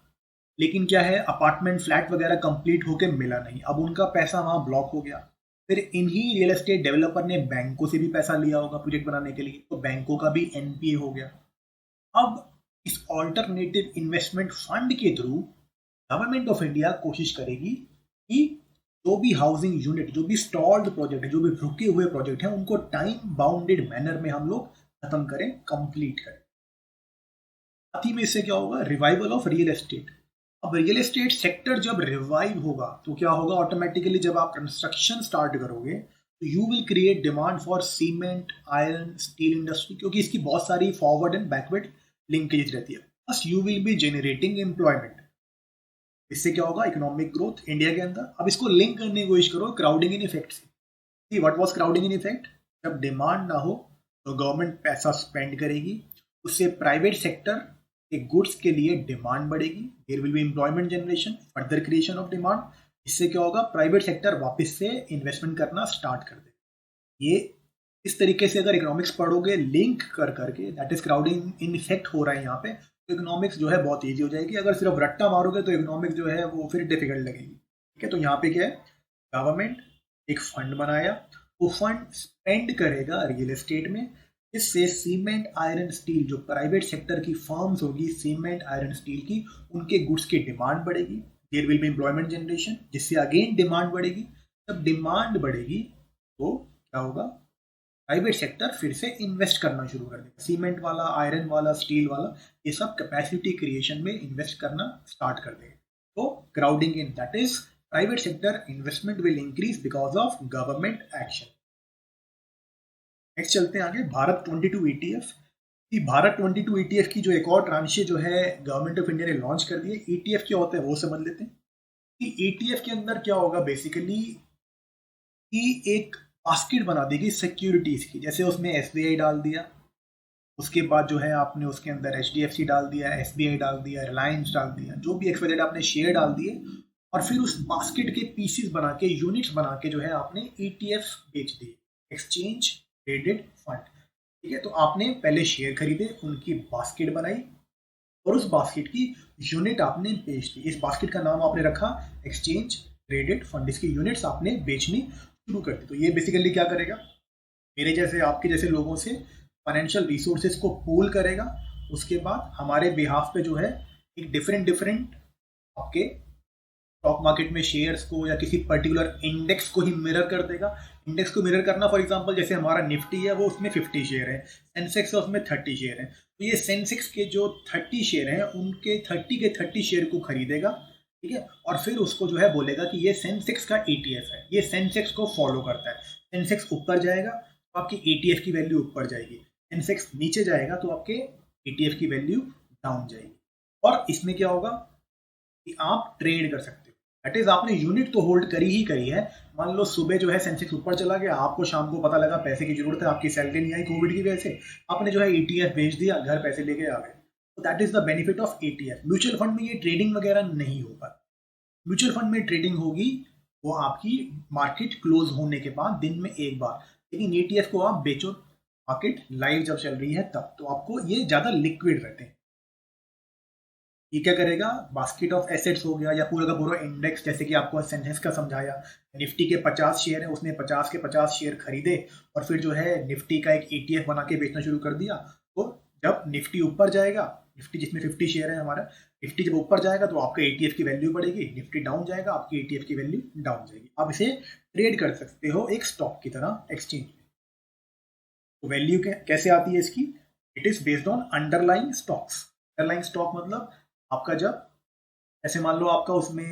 लेकिन क्या है, अपार्टमेंट फ्लैट वगैरह कंप्लीट होके मिला नहीं, अब उनका पैसा वहाँ ब्लॉक हो गया। फिर इन्हीं रियल एस्टेट डेवलपर ने बैंकों से भी पैसा लिया होगा प्रोजेक्ट बनाने के लिए, तो बैंकों का भी एनपीए हो गया। अब इस ऑल्टरनेटिव इन्वेस्टमेंट फंड के थ्रू गवर्नमेंट ऑफ इंडिया कोशिश करेगी कि जो भी हाउसिंग यूनिट, जो भी स्टॉल्ड प्रोजेक्ट है, जो भी रुके हुए प्रोजेक्ट हैं, उनको टाइम बाउंडेड मैनर में हम लोग खत्म करें, कंप्लीट करें। साथ ही में इससे क्या होगा, रिवाइवल ऑफ रियल एस्टेट। अब रियल एस्टेट सेक्टर जब रिवाइव होगा तो क्या होगा, ऑटोमेटिकली जब आप कंस्ट्रक्शन स्टार्ट करोगे तो you will create demand for cement, iron, steel industry, क्योंकि इसकी बहुत सारी फॉरवर्ड एंड बैकवर्ड लिंकेज रहती है। Plus you will be generating employment, इससे क्या होगा, इकोनॉमिक ग्रोथ इंडिया के अंदर। अब इसको लिंक करने की कोशिश करो क्राउडिंग इन इफेक्ट से। What was crowding in effect, जब डिमांड ना हो तो गवर्नमेंट पैसा स्पेंड करेगी, उससे प्राइवेट सेक्टर के गुड्स के लिए डिमांड बढ़ेगी, there will be employment generation, further creation of demand. इससे क्या होगा, प्राइवेट सेक्टर वापस से इन्वेस्टमेंट करना स्टार्ट कर दे। ये इस तरीके से अगर इकोनॉमिक्स पढ़ोगे लिंक कर करके, that is crowding in effect हो रहा है यहाँ पे, तो इकोनॉमिक्स जो है बहुत ईजी हो जाएगी। अगर सिर्फ रट्टा मारोगे तो इकोनॉमिक्स जो है वो फिर डिफिकल्ट लगेगी। ठीक है, तो यहाँ पे क्या है, गवर्नमेंट एक फंड बनाया, वो फंड स्पेंड करेगा रियल एस्टेट में, इससे सीमेंट, आयरन, स्टील, जो प्राइवेट सेक्टर की फर्म्स होगी सीमेंट, आयरन, स्टील की, उनके गुड्स की डिमांड बढ़ेगी, there will be employment generation, जिससे अगेन डिमांड बढ़ेगी। जब डिमांड बढ़ेगी तो क्या होगा, प्राइवेट सेक्टर फिर से इन्वेस्ट करना शुरू कर देगा, सीमेंट वाला, आयरन वाला, स्टील वाला, ये सब कैपेसिटी क्रिएशन में इन्वेस्ट करना स्टार्ट कर देगा। तो crowding in, that is private sector investment will increase because of government action. Next चलते हैं आगे, भारत 22 ईटीएफ। भारत 22 ईटीएफ की जो एक और ट्रांशे जो है गवर्नमेंट ऑफ इंडिया ने लॉन्च कर दी है। ईटीएफ क्या होता है वो समझ लेते हैं कि ईटीएफ के अंदर क्या होगा बेसिकली, कि एक बास्केट बना देगी सिक्योरिटीज की, जैसे उसमें एसबीआई डाल दिया, उसके बाद जो है आपने उसके अंदर एचडीएफसी डाल दिया, एसबीआई डाल दिया, रिलायंस डाल दिया, जो भी एक्सवाइजेड आपने शेयर डाल दिए, और फिर उस बास्केट के पीसेस बना के, यूनिट्स बना के जो है आपने ईटीएफ बेच दिए, एक्सचेंज ट्रेडेड फंड। ठीक है, तो आपने पहले शेयर खरीदे, उनकी बास्केट बनाई और उस बास्केट की यूनिट आपने बेच दी। इस बास्केट का नाम आपने रखा एक्सचेंज ट्रेडेड फंड, इसकी यूनिट्स आपने बेचनी शुरू कर दी। तो ये बेसिकली क्या करेगा, मेरे जैसे आपके जैसे लोगों से फाइनेंशियल रिसोर्सेज को पूल करेगा, उसके बाद हमारे बिहाफ पे जो है एक डिफरेंट डिफरेंट आपके स्टॉक मार्केट में शेयर्स को या किसी पर्टिकुलर इंडेक्स को ही मिरर कर देगा। इंडेक्स को मिरर करना, फॉर एग्जांपल जैसे हमारा निफ्टी है वो उसमें 50 शेयर है, सेंसेक्स है उसमें 30 शेयर है, तो ये सेंसेक्स के जो 30 शेयर हैं उनके 30 के 30 शेयर को खरीदेगा, ठीक है, और फिर उसको जो है बोलेगा कि ये सेंसेक्स का ईटीएफ है, ये सेंसेक्स को फॉलो करता है। सेंसेक्स ऊपर जाएगा तो आपकी ईटीएफ की वैल्यू ऊपर जाएगी, सेंसेक्स नीचे जाएगा तो आपके ईटीएफ की वैल्यू डाउन जाएगी। और इसमें क्या होगा कि आप ट्रेड कर सकते हो, दैट इज आपने यूनिट तो होल्ड करी ही करी है। मान लो सुबह जो है सेंसेक्स ऊपर चला गया, आपको शाम को पता लगा पैसे की जरूरत है, आपकी सैलरी नहीं आई कोविड की वजह से, आपने जो है ईटीएफ बेच दिया, घर पैसे लेके आ गए। तो that is the benefit of ETF. Mutual fund में ये ट्रेडिंग वगैरह नहीं होगा। म्यूचुअल फंड में ट्रेडिंग होगी वो आपकी मार्केट क्लोज होने के बाद दिन में एक बार, लेकिन ईटीएफ को आप बेचो मार्केट लाइव जब चल रही है तब, तो आपको ये ज्यादा लिक्विड रहते हैं। ये क्या करेगा, बास्केट ऑफ एसेट्स हो गया या पूरा का पूरा इंडेक्स, जैसे कि आपको सेंसेक्स का समझाया, निफ्टी के 50 शेयर है, उसने 50 के 50 शेयर खरीदे और फिर जो है निफ्टी का एक ईटीएफ बना के बेचना शुरू कर दिया। तो जब निफ्टी ऊपर जाएगा, निफ्टी जिसमें 50 शेयर है हमारा, निफ्टी जब ऊपर जाएगा तो आपका ईटीएफ की वैल्यू बढ़ेगी, निफ्टी डाउन जाएगा आपकी ईटीएफ की वैल्यू डाउन जाएगी। आप इसे ट्रेड कर सकते हो एक स्टॉक की तरह एक्सचेंज में। तो वैल्यू कैसे आती है इसकी, it is based on underlying stocks. Underlying stock मतलब आपका जब, ऐसे मान लो आपका उसमें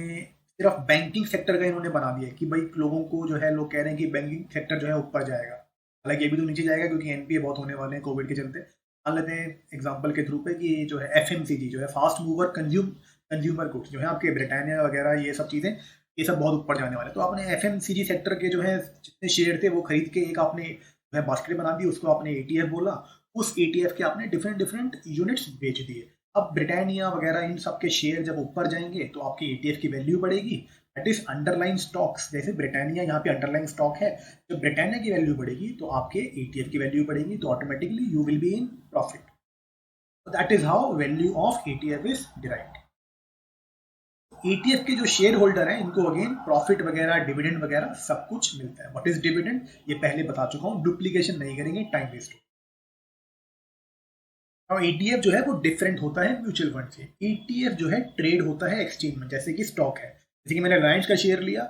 सिर्फ बैंकिंग सेक्टर का इन्होंने बना दिया कि भाई लोगों को जो है, लोग कह रहे हैं कि बैंकिंग सेक्टर जो है ऊपर जाएगा, हालांकि ये भी तो नीचे जाएगा क्योंकि एनपीए बहुत होने वाले हैं कोविड के चलते। मान लेते हैं एग्जांपल के थ्रू पे कि जो है एफएमसीजी जो है फास्ट मूवर कंज्यूमर गुड्स जो है आपके ब्रिटानिया वगैरह, ये सब चीज़ें, ये सब बहुत ऊपर जाने वाले। तो आपने एफएमसीजी सेक्टर के जो है जितने शेयर थे वो खरीद के एक आपने जो है बास्केट बना दी, उसको आपने एटीएफ बोला, उस एटीएफ के आपने डिफरेंट डिफरेंट यूनिट्स बेच दिए। अब ब्रिटानिया वगैरह इन सब के शेयर जब ऊपर जाएंगे तो आपकी एटीएफ की वैल्यू बढ़ेगी। दैट इज अंडरलाइन स्टॉक्स, जैसे ब्रिटानिया यहाँ पे अंडरलाइन स्टॉक है, जब ब्रिटानिया की वैल्यू बढ़ेगी तो आपके एटीएफ की वैल्यू बढ़ेगी, तो automatically you will be in profit. That is how value of ETF is derived. ETF के जो शेयर होल्डर हैं इनको अगेन प्रॉफिट वगैरह डिविडेंड वगैरह सब कुछ मिलता है। व्हाट इज डिविडेंड, ये पहले बता चुका हूँ, डुप्लीकेशन नहीं करेंगे, टाइम वेस्ट। और ईटीएफ जो है वो डिफरेंट होता है म्यूचुअल फंड से। ईटीएफ जो है ट्रेड होता है एक्सचेंज में, जैसे कि स्टॉक है, जैसे कि मैंने रिलायंस का शेयर लिया,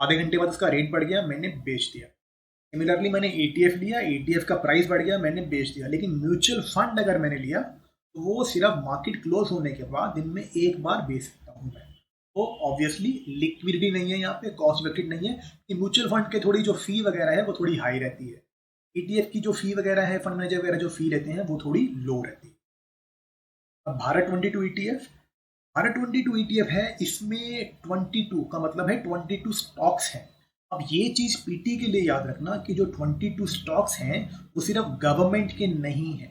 आधे घंटे बाद उसका रेट बढ़ गया, मैंने बेच दिया। सिमिलरली मैंने ईटीएफ लिया, ईटीएफ का प्राइस बढ़ गया, मैंने बेच दिया। लेकिन म्यूचुअल फंड अगर मैंने लिया तो वो सिर्फ मार्केट क्लोज होने के बाद दिन में एक बार बेच सकता हूँ मैं। तो ऑब्वियसली लिक्विडिटी नहीं है यहाँ पे, कॉस्ट इफेक्टिव नहीं है कि म्यूचुअल फंड के थोड़ी जो फी वगैरह है वो थोड़ी हाई रहती है। ईटीएफ की जो फी वगैरह है, फंड मैनेजर वगैरह जो फी लेते हैं वो थोड़ी लो रहती है। अब भारत 22 ईटीएफ, भारत 22 ईटीएफ है, इसमें 22 का मतलब है 22 स्टॉक्स हैं। अब ये चीज पीटी के लिए याद रखना कि जो 22 स्टॉक्स हैं वो सिर्फ गवर्नमेंट के नहीं है,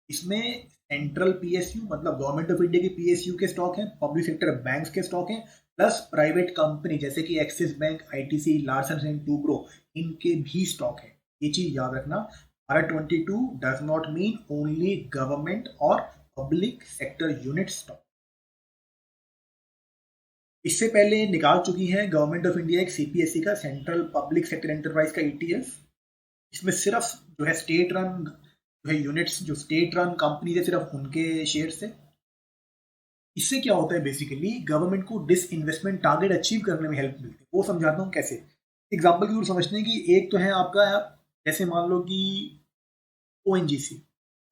इसमें सेंट्रल पीएसयू मतलब गवर्नमेंट ऑफ इंडिया के पीएसयू के स्टॉक हैं, पब्लिक सेक्टर बैंक्स के स्टॉक हैं, प्लस प्राइवेट कंपनी जैसे कि axis bank, ITC, Larsen and Toubro, इनके भी स्टॉक है। ये चीज याद रखना, Bharat 22 does not mean only government और पब्लिक सेक्टर यूनिट स्टॉक। इससे पहले निकाल चुकी है गवर्नमेंट ऑफ इंडिया एक सीपीएससी का, सेंट्रल पब्लिक सेक्टर एंटरप्राइज का ईटीएफ। इसमें सिर्फ जो है स्टेट रन जो है यूनिट्स, जो स्टेट रन कंपनी है सिर्फ उनके शेयर से। इससे क्या होता है, बेसिकली गवर्नमेंट को डिस इन्वेस्टमेंट टारगेट अचीव करने में हेल्प मिलती है। वो समझाता हूँ कैसे। एग्जाम्पल की समझते हैं कि एक तो है आपका, जैसे मान लो कि ओएनजीसी,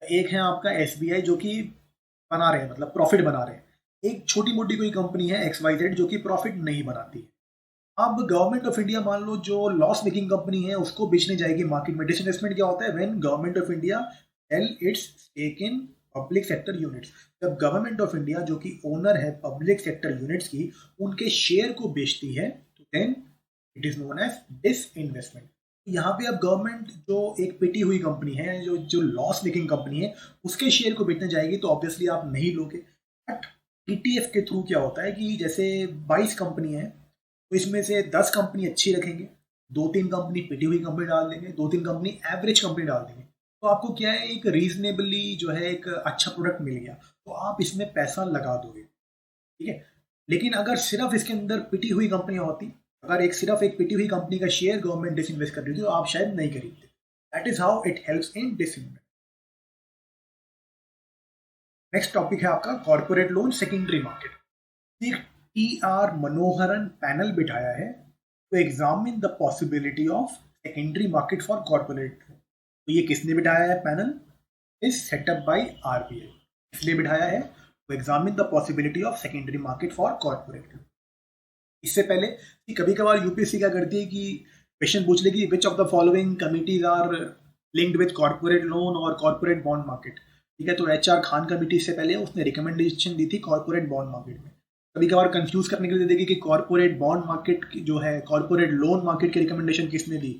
एक है आपका एसबीआई जो कि बना रहे हैं, मतलब प्रॉफिट बना रहे हैं। एक छोटी मोटी कोई कंपनी है XYZ जो कि प्रॉफिट नहीं बनाती है। अब गवर्नमेंट ऑफ इंडिया मान लो जो लॉस मेकिंग कंपनी है उसको बेचने जाएगी मार्केट में। डिसइन्वेस्टमेंट क्या होता है, when government of India sell its stake in public sector units. जब गवर्नमेंट ऑफ इंडिया जो कि ओनर है पब्लिक सेक्टर यूनिट्स की, उनके शेयर को बेचती है, तो then it is known as disinvestment. यहाँ पे अब गवर्नमेंट जो एक पिटी हुई कंपनी है, जो जो लॉस मेकिंग कंपनी है, उसके शेयर को बेचने जाएगी तो ऑब्वियसली आप नहीं लोगे। बट ईटीएफ के थ्रू क्या होता है कि जैसे 22 कंपनी है तो इसमें से 10 कंपनी अच्छी रखेंगे, 2-3 कंपनी पिटी हुई कंपनी डाल देंगे, 2-3 कंपनी एवरेज कंपनी डाल देंगे। तो आपको क्या है, एक रीजनेबली जो है एक अच्छा प्रोडक्ट मिल गया, तो आप इसमें पैसा लगा दोगे, ठीक है। लेकिन अगर सिर्फ इसके अंदर पिटी हुई कंपनियां होती, अगर सिर्फ एक पिटी हुई कंपनी का शेयर गवर्नमेंट डिसइन्वेस्ट कर रही थी, तो आप शायद नहीं खरीदते। That is how it helps in disinvestment. Next topic है आपका कॉर्पोरेट लोन सेकेंडरी मार्केट। एक टीआर मनोहरन पैनल बिठाया है to examine the possibility of secondary market for corporate. तो ये किसने बिठाया है panel, is set up by RBI. इसलिए बिठाया है to examine the possibility of secondary market for corporate. इससे पहले कि कभी कभार यूपीएससी क्या करती है कि क्वेश्चन पूछ लेगी which of the following committees are linked with corporate loan और कॉर्पोरेट बॉन्ड मार्केट, ठीक है। तो HR खान कमेटी से पहले उसने रिकमेंडेशन दी थी कॉर्पोरेट बॉन्ड मार्केट में। कभी कभार कंफ्यूज करने के लिए देगी कि कॉर्पोरेट बॉन्ड मार्केट जो है, कॉर्पोरेट लोन मार्केट की रिकमेंडेशन किसने दी,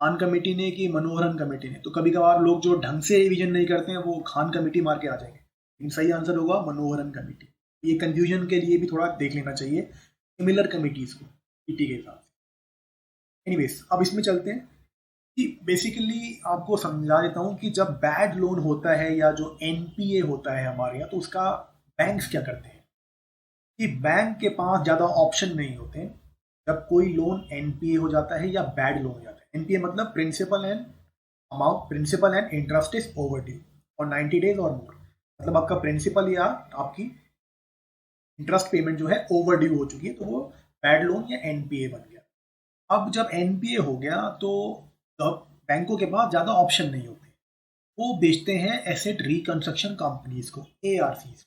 खान कमेटी ने कि मनोहरन कमेटी ने। तो कभी कभार लोग जो ढंग से रिवीजन नहीं करते हैं वो खान कमेटी मार के आ जाएंगे, लेकिन सही आंसर होगा मनोहरन कमेटी। ये कंफ्यूजन के लिए भी थोड़ा देख लेना चाहिए सिमिलर कमिटीज को पीटी के हिसाब से। एनीवेज, अब इसमें चलते हैं कि बेसिकली आपको समझा देता हूँ कि जब बैड लोन होता है या जो एनपीए होता है हमारे यहाँ, तो उसका बैंक्स क्या करते हैं कि बैंक के पास ज़्यादा ऑप्शन नहीं होते जब कोई लोन एनपीए हो जाता है या बैड लोन हो जाता है। एनपीए मतलब principal and interest is overdue और 90 डेज और मोर, मतलब आपका प्रिंसिपल या आपकी इंटरेस्ट पेमेंट जो है ओवर ड्यू हो चुकी है, तो वो बैड लोन या एनपीए बन गया। अब जब एनपीए हो गया तो अब बैंकों के पास ज़्यादा ऑप्शन नहीं होते, वो बेचते हैं एसेट रिकंस्ट्रक्शन कंपनीज को, एआरसीज,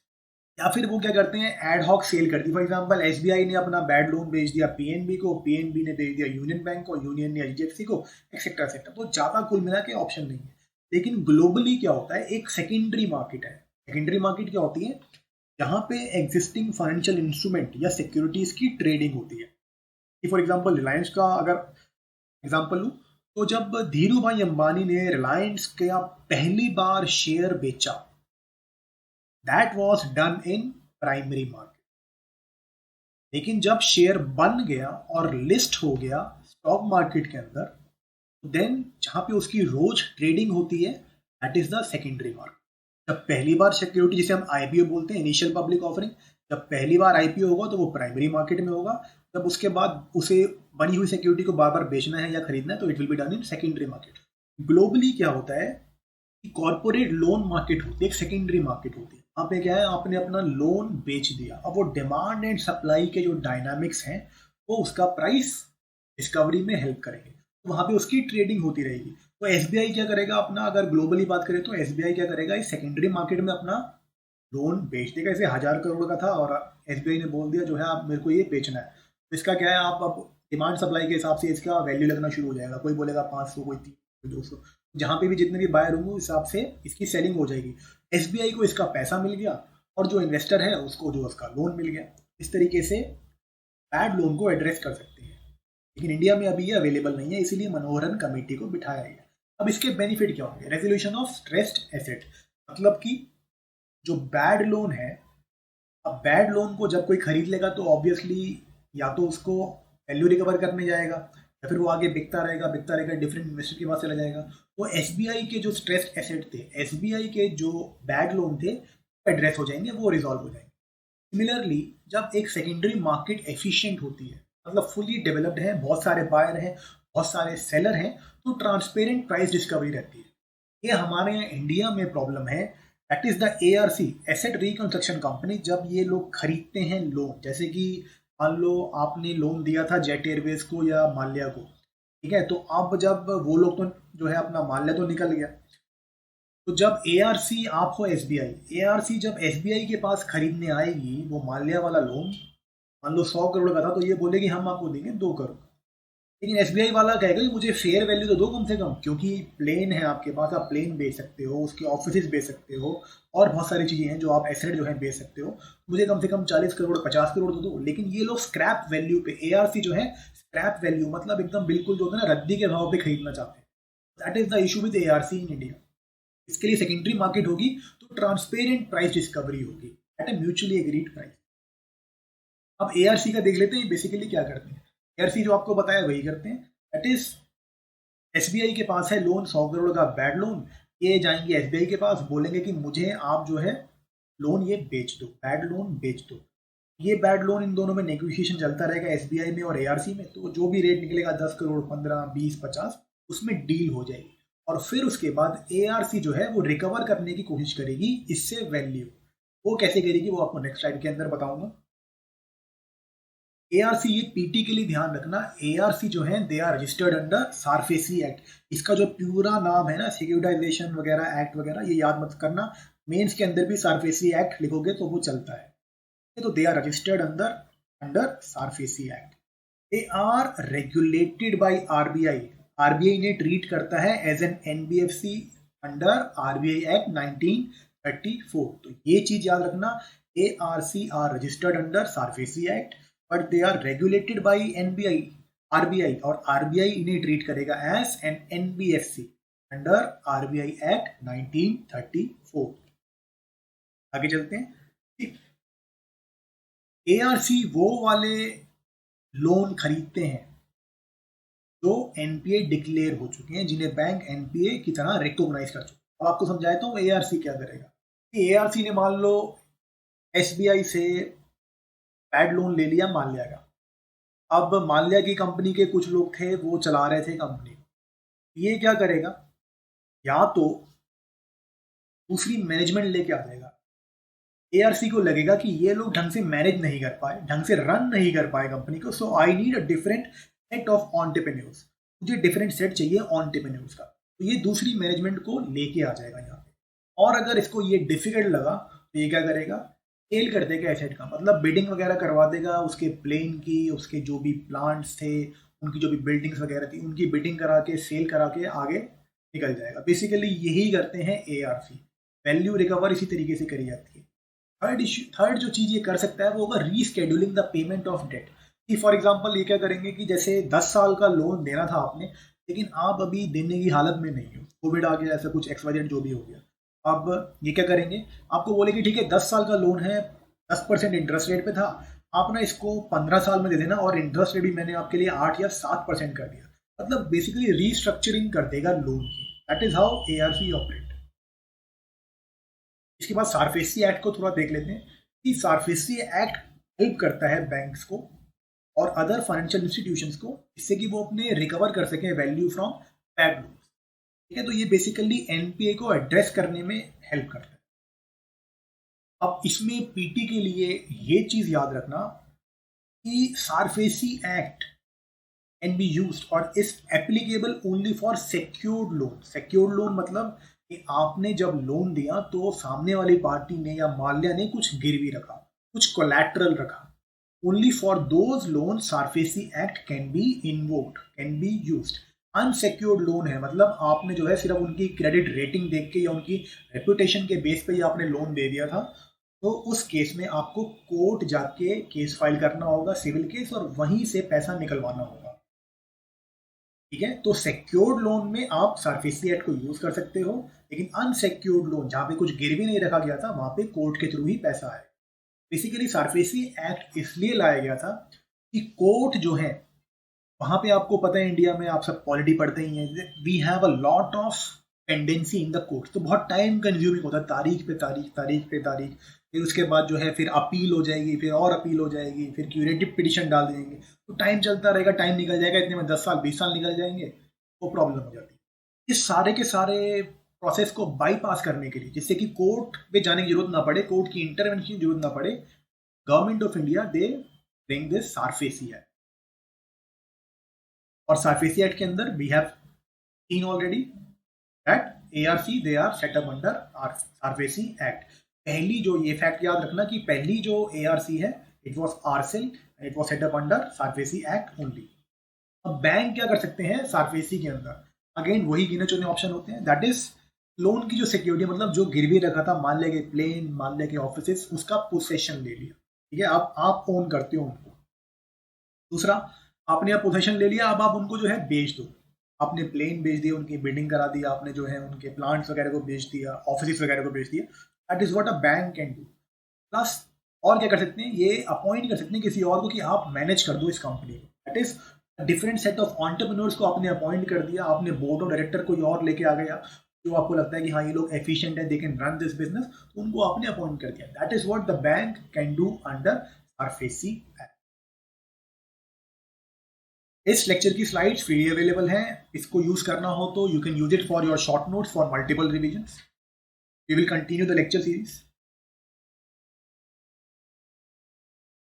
या फिर वो क्या करते हैं एड हॉक सेल कर दी। फॉर एग्जांपल एसबीआई ने अपना बैड लोन बेच दिया पीएनबी को, पीएनबी ने बेच दिया यूनियन बैंक को, यूनियन ने एचडीएफसी को, एक्सेट्रा एक्सेट्रा। तो ज़्यादा कुल मिला के ऑप्शन नहीं है। लेकिन ग्लोबली क्या होता है, एक सेकेंडरी मार्केट है। सेकेंडरी मार्केट क्या होती है, जहाँ पे एग्जिस्टिंग फाइनेंशियल इंस्ट्रूमेंट या सिक्योरिटीज की ट्रेडिंग होती है। फॉर एग्जाम्पल रिलायंस का अगर एग्जाम्पल लूँ, तो जब धीरू भाई अंबानी ने रिलायंस का पहली बार शेयर बेचा, that was done in primary market. लेकिन जब शेयर बन गया और लिस्ट हो गया स्टॉक मार्केट के अंदर, देन जहां पे उसकी रोज ट्रेडिंग होती है, that is the secondary market. जब पहली बार सिक्योरिटी, जिसे हम आईपीओ बोलते हैं, इनिशियल पब्लिक ऑफरिंग, जब पहली बार आईपीओ होगा तो वो प्राइमरी मार्केट में होगा। जब उसके बाद उसे बनी हुई सिक्योरिटी को बार बार बेचना है या खरीदना है, तो it will be done in secondary market. Globally क्या होता है कि कॉर्पोरेट लोन मार्केट होती है, एक सेकेंडरी मार्केट होती है। वहाँ पे क्या है, आपने अपना लोन बेच दिया, अब वो डिमांड एंड सप्लाई के जो डायनामिक्स हैं वो उसका प्राइस डिस्कवरी में हेल्प करेंगे, तो वहाँ पे उसकी ट्रेडिंग होती रहेगी। तो एसबीआई क्या करेगा अपना, अगर ग्लोबली बात करें तो एसबीआई क्या करेगा, इस सेकेंडरी मार्केट में अपना लोन बेच देगा। इसे 1000 करोड़ का था और एसबीआई ने बोल दिया जो है आप मेरे को ये बेचना है, तो इसका क्या है, आप अब डिमांड सप्लाई के हिसाब से इसका वैल्यू लगना शुरू हो जाएगा। कोई बोलेगा 500, कोई 300, 200, जहाँ पे भी जितने भी बायर होंगे उस हिसाब से इसकी सेलिंग हो जाएगी। एसबीआई को इसका पैसा मिल गया और जो इन्वेस्टर है उसको जो उसका लोन मिल गया। इस तरीके से बैड लोन को एड्रेस कर सकते हैं, लेकिन इंडिया में अभी ये अवेलेबल नहीं है, इसीलिए मनोहरन कमेटी को बिठाया गया। अब इसके बेनिफिट क्या होंगे, रेजोल्यूशन ऑफ स्ट्रेस्ड एसेट, मतलब कि जो बैड लोन है, अब बैड लोन को जब कोई खरीद लेगा तो ऑब्वियसली या तो उसको वैल्यू रिकवर करने जाएगा या फिर वो आगे बिकता रहेगा डिफरेंट इन्वेस्टर के पास चला जाएगा। तो एसबीआई के जो स्ट्रेस्ड एसेट थे, एसबीआई के जो बैड लोन थे, एड्रेस हो जाएंगे, वो रिजॉल्व हो जाएंगे। सिमिलरली जब एक सेकेंडरी मार्केट एफिशिएंट होती है, मतलब फुली डेवलप्ड है, बहुत सारे बायर हैं, बहुत सारे सेलर हैं, तो ट्रांसपेरेंट प्राइस डिस्कवरी रहती है। ये हमारे यहाँ इंडिया में प्रॉब्लम है, that is the ARC, asset reconstruction company. जब ये लोग खरीदते हैं लोन, जैसे कि मान लो आपने लोन दिया था जेट एयरवेज को या माल्या को, ठीक है, तो अब जब वो लोग तो जो है अपना माल्या तो निकल गया, तो जब एआरसी, आप हो एसबीआई, एआरसी जब एसबीआई के पास खरीदने आएगी वो माल्या वाला लोन, मान लो 100 करोड़ का था, तो ये बोलेगी हम आपको देंगे 2 करोड़। लेकिन एसबीआई वाला कहेगा कि मुझे फेयर वैल्यू तो दो कम से कम, क्योंकि प्लेन है आपके पास, आप प्लेन बेच सकते हो, उसके ऑफिस बेच सकते हो, और बहुत सारी चीज़ें हैं जो आप एसेट जो है बेच सकते हो, मुझे कम से कम 40 करोड़ 50 करोड़ तो दो। लेकिन ये लोग स्क्रैप वैल्यू पे, एआरसी जो है स्क्रैप वैल्यू मतलब एकदम बिल्कुल जो होता है ना रद्दी के भाव पे खरीदना चाहते हैं। That is the issue with ARC in India. इसके लिए सेकेंडरी मार्केट होगी तो ट्रांसपेरेंट प्राइस डिस्कवरी होगी एट ए म्यूचुअली एग्रीड प्राइस। अब एआरसी का देख लेते हैं बेसिकली क्या करते हैं। एआरसी जो आपको बताया वही करते हैं, दैट इज एसबीआई के पास है लोन 100 करोड़ का बैड लोन, ये जाएंगे एसबीआई के पास, बोलेंगे कि मुझे आप जो है लोन ये बेच दो, बैड लोन बेच दो। ये बैड लोन इन दोनों में नेगोशिएशन चलता रहेगा एसबीआई में और एआरसी में, तो जो भी रेट निकलेगा 10 करोड़ 15 20 50 उसमें डील हो जाएगी। और फिर उसके बाद एआरसी जो है वो रिकवर करने की कोशिश करेगी इससे वैल्यू। वो कैसे करेगी वो आपको नेक्स्ट स्लाइड के अंदर बताऊंगा। एआरसी, ये पीटी के लिए ध्यान रखना, एआरसी जो है they are registered under SARFAESI act. इसका जो पूरा नाम है ना, सिक्योरिटाइजेशन वगैरह एक्ट वगैरह, ये याद मत करना, मेंस के अंदर भी सारफेसी एक्ट लिखोगे तो वो चलता है। तो they are registered under SARFAESI act. They are regulated by RBI, RBI ने ट्रीट करता है as an NBFC under RBI act 1934। तो ये चीज याद रखना, ARC are registered under SARFAESI Act, but they are regulated by NBI, RBI, और RBI इन्हें ट्रीट करेगा as an NBFC under RBI Act 1934। आगे चलते हैं। ARC वो वाले लोन खरीदते हैं जो NPA डिक्लेयर हो चुके हैं, जिन्हें बैंक NPA की तरह रिकॉग्नाइज कर चुके हैं। अब आपको समझाता हूँ ARC क्या करेगा। कि ARC ने मान लो SBI से पैड लोन ले लिया माल्या का। अब माल्या की कंपनी के कुछ लोग थे, वो चला रहे थे कंपनी को। ये क्या करेगा, या तो दूसरी मैनेजमेंट लेके आ जाएगा। ARC को लगेगा कि ये लोग ढंग से मैनेज नहीं कर पाए, ढंग से रन नहीं कर पाए कंपनी को, so I need a different set of entrepreneurs. मुझे डिफरेंट सेट चाहिए एंटरप्रेन्योर्स का। तो ये दूसरी मैनेजमेंट को लेके आ जाएगा यहाँ पे। और अगर इसको ये डिफिकल्ट लगा तो ये क्या करेगा, सेल कर देगा एसेट का, मतलब बिडिंग वगैरह करवा देगा उसके प्लेन की, उसके जो भी प्लांट्स थे, उनकी जो भी बिल्डिंग्स वगैरह थी, उनकी बिडिंग करा के सेल करा के आगे निकल जाएगा। बेसिकली यही करते हैं ARC। वैल्यू रिकवर इसी तरीके से करी जाती है। थर्ड जो चीज ये कर सकता है वो होगा rescheduling the payment of debt. कि फॉर एग्जांपल ये क्या करेंगे कि जैसे 10 साल का लोन देना था आपने, लेकिन आप अभी देने की हालत में नहीं हो, कोविड आ गया, ऐसा कुछ XYZ जो भी हो गया। अब ये क्या करेंगे, आपको बोलेंगे ठीक है 10 साल का लोन है, 10% इंटरेस्ट रेट पे था, आप ना इसको 15 साल में दे देना, और इंटरेस्ट रेट भी मैंने आपके लिए 8 या 7% कर दिया। मतलब बेसिकली रीस्ट्रक्चरिंग कर देगा लोन की। That is how ARC operate. इसके बाद SARFAESI एक्ट को थोड़ा देख लेते हैं कि SARFAESI एक्ट हेल्प करता है बैंक्स को और अदर फाइनेंशियल इंस्टीट्यूशंस को, इससे कि वो अपने रिकवर कर सकें वैल्यू फ्रॉम पैड लोन्स। ठीक है, तो ये बेसिकली NPA को एड्रेस करने में हेल्प करता है। अब इसमें PT के लिए ये चीज याद रखना कि SARFAESI act can be used और is applicable only for secured loan. Secured loan मतलब कि आपने जब लोन दिया तो सामने वाली पार्टी ने या माल्या ने कुछ गिरवी रखा, कुछ कोलैटरल रखा। Only for those loan SARFAESI act can B invoked, can be used. Unsecured loan है मतलब आपने जो है सिर्फ उनकी क्रेडिट रेटिंग देख के या उनकी रेपुटेशन के बेस पे ही आपने लोन दे दिया था, तो उस केस में आपको कोर्ट जाके केस फाइल करना होगा, सिविल केस, और वहीं से पैसा निकलवाना होगा। ठीक है, तो सिक्योर्ड लोन में आप SARFAESI एक्ट को यूज कर सकते हो, लेकिन अनसिक्योर्ड लोन जहां पे कुछ गिरवी नहीं रखा गया था वहां पे कोर्ट के थ्रू ही पैसा आए। बेसिकली SARFAESI एक्ट इसलिए लाया गया था कि कोर्ट जो है वहां पे, आपको पता है इंडिया में आप सब पॉलिटी पढ़ते ही हैं, we have a lot of pendency in the court. तो बहुत टाइम कंज्यूमिंग होता है, तारीख पे तारीख, तारीख पे तारीख, फिर उसके बाद जो है फिर अपील हो जाएगी, फिर और अपील हो जाएगी, फिर क्यूरेटिव पिटिशन डाल देंगे, तो टाइम चलता रहेगा, टाइम निकल जाएगा, इतने में 10 साल 20 साल निकल जाएंगे, वो प्रॉब्लम हो जाती है। इस सारे के सारे प्रोसेस को बाईपास करने के लिए, जिससे कि कोर्ट पे जाने की जरूरत ना पड़े, कोर्ट की इंटरवेंशन की जरूरत ना पड़े, government of India they bring this SARFAESI act. और SARFAESI एक्ट के अंदर we have seen already that ARC they are set up under SARFAESI act. पहली जो ये फैक्ट याद रखना कि पहली जो ARC है it was RCEL and it was set up under SARFAESI act only. अब बैंक क्या कर सकते हैं SARFAESI के अंदर, अगेन वही गिने चुने ऑप्शन होते हैं, दैट इज लोन की जो सिक्योरिटी, मतलब जो गिरवी रखा था, मान लें के प्लेन, मान लें के ऑफिस, उसका पोसेशन ले लिया। ठीक है, आप ओन करते हो उनको। दूसरा, आपने अब पोसेशन ले लिया, अब आप उनको जो है बेच दो। आपने प्लेन बेच दिया, उनकी बिल्डिंग करा दी, आपने जो है उनके प्लांट्स वगैरह को बेच दिया, ऑफिस वगैरह को बेच दिया। That is what a bank can do. Plus और क्या कर सकते हैं, ये अपॉइंट कर सकते हैं किसी और को कि आप मैनेज कर दो इस कंपनी को। That is different set of entrepreneurs को आपने अपॉइंट कर दिया, आपने बोर्ड ऑफ डायरेक्टर कोई और लेके आ गया जो आपको लगता है कि हाँ ये लोग एफिशिएंट है, they can run this business, तो उनको आपने अपॉइंट कर दिया। That is what the bank can do under SARFAESI act. इस लेक्चर की स्लाइड्स फ्री अवेलेबल हैं, इसको यूज करना हो तो you can use it for your short notes for multiple revisions. We will continue the lecture series.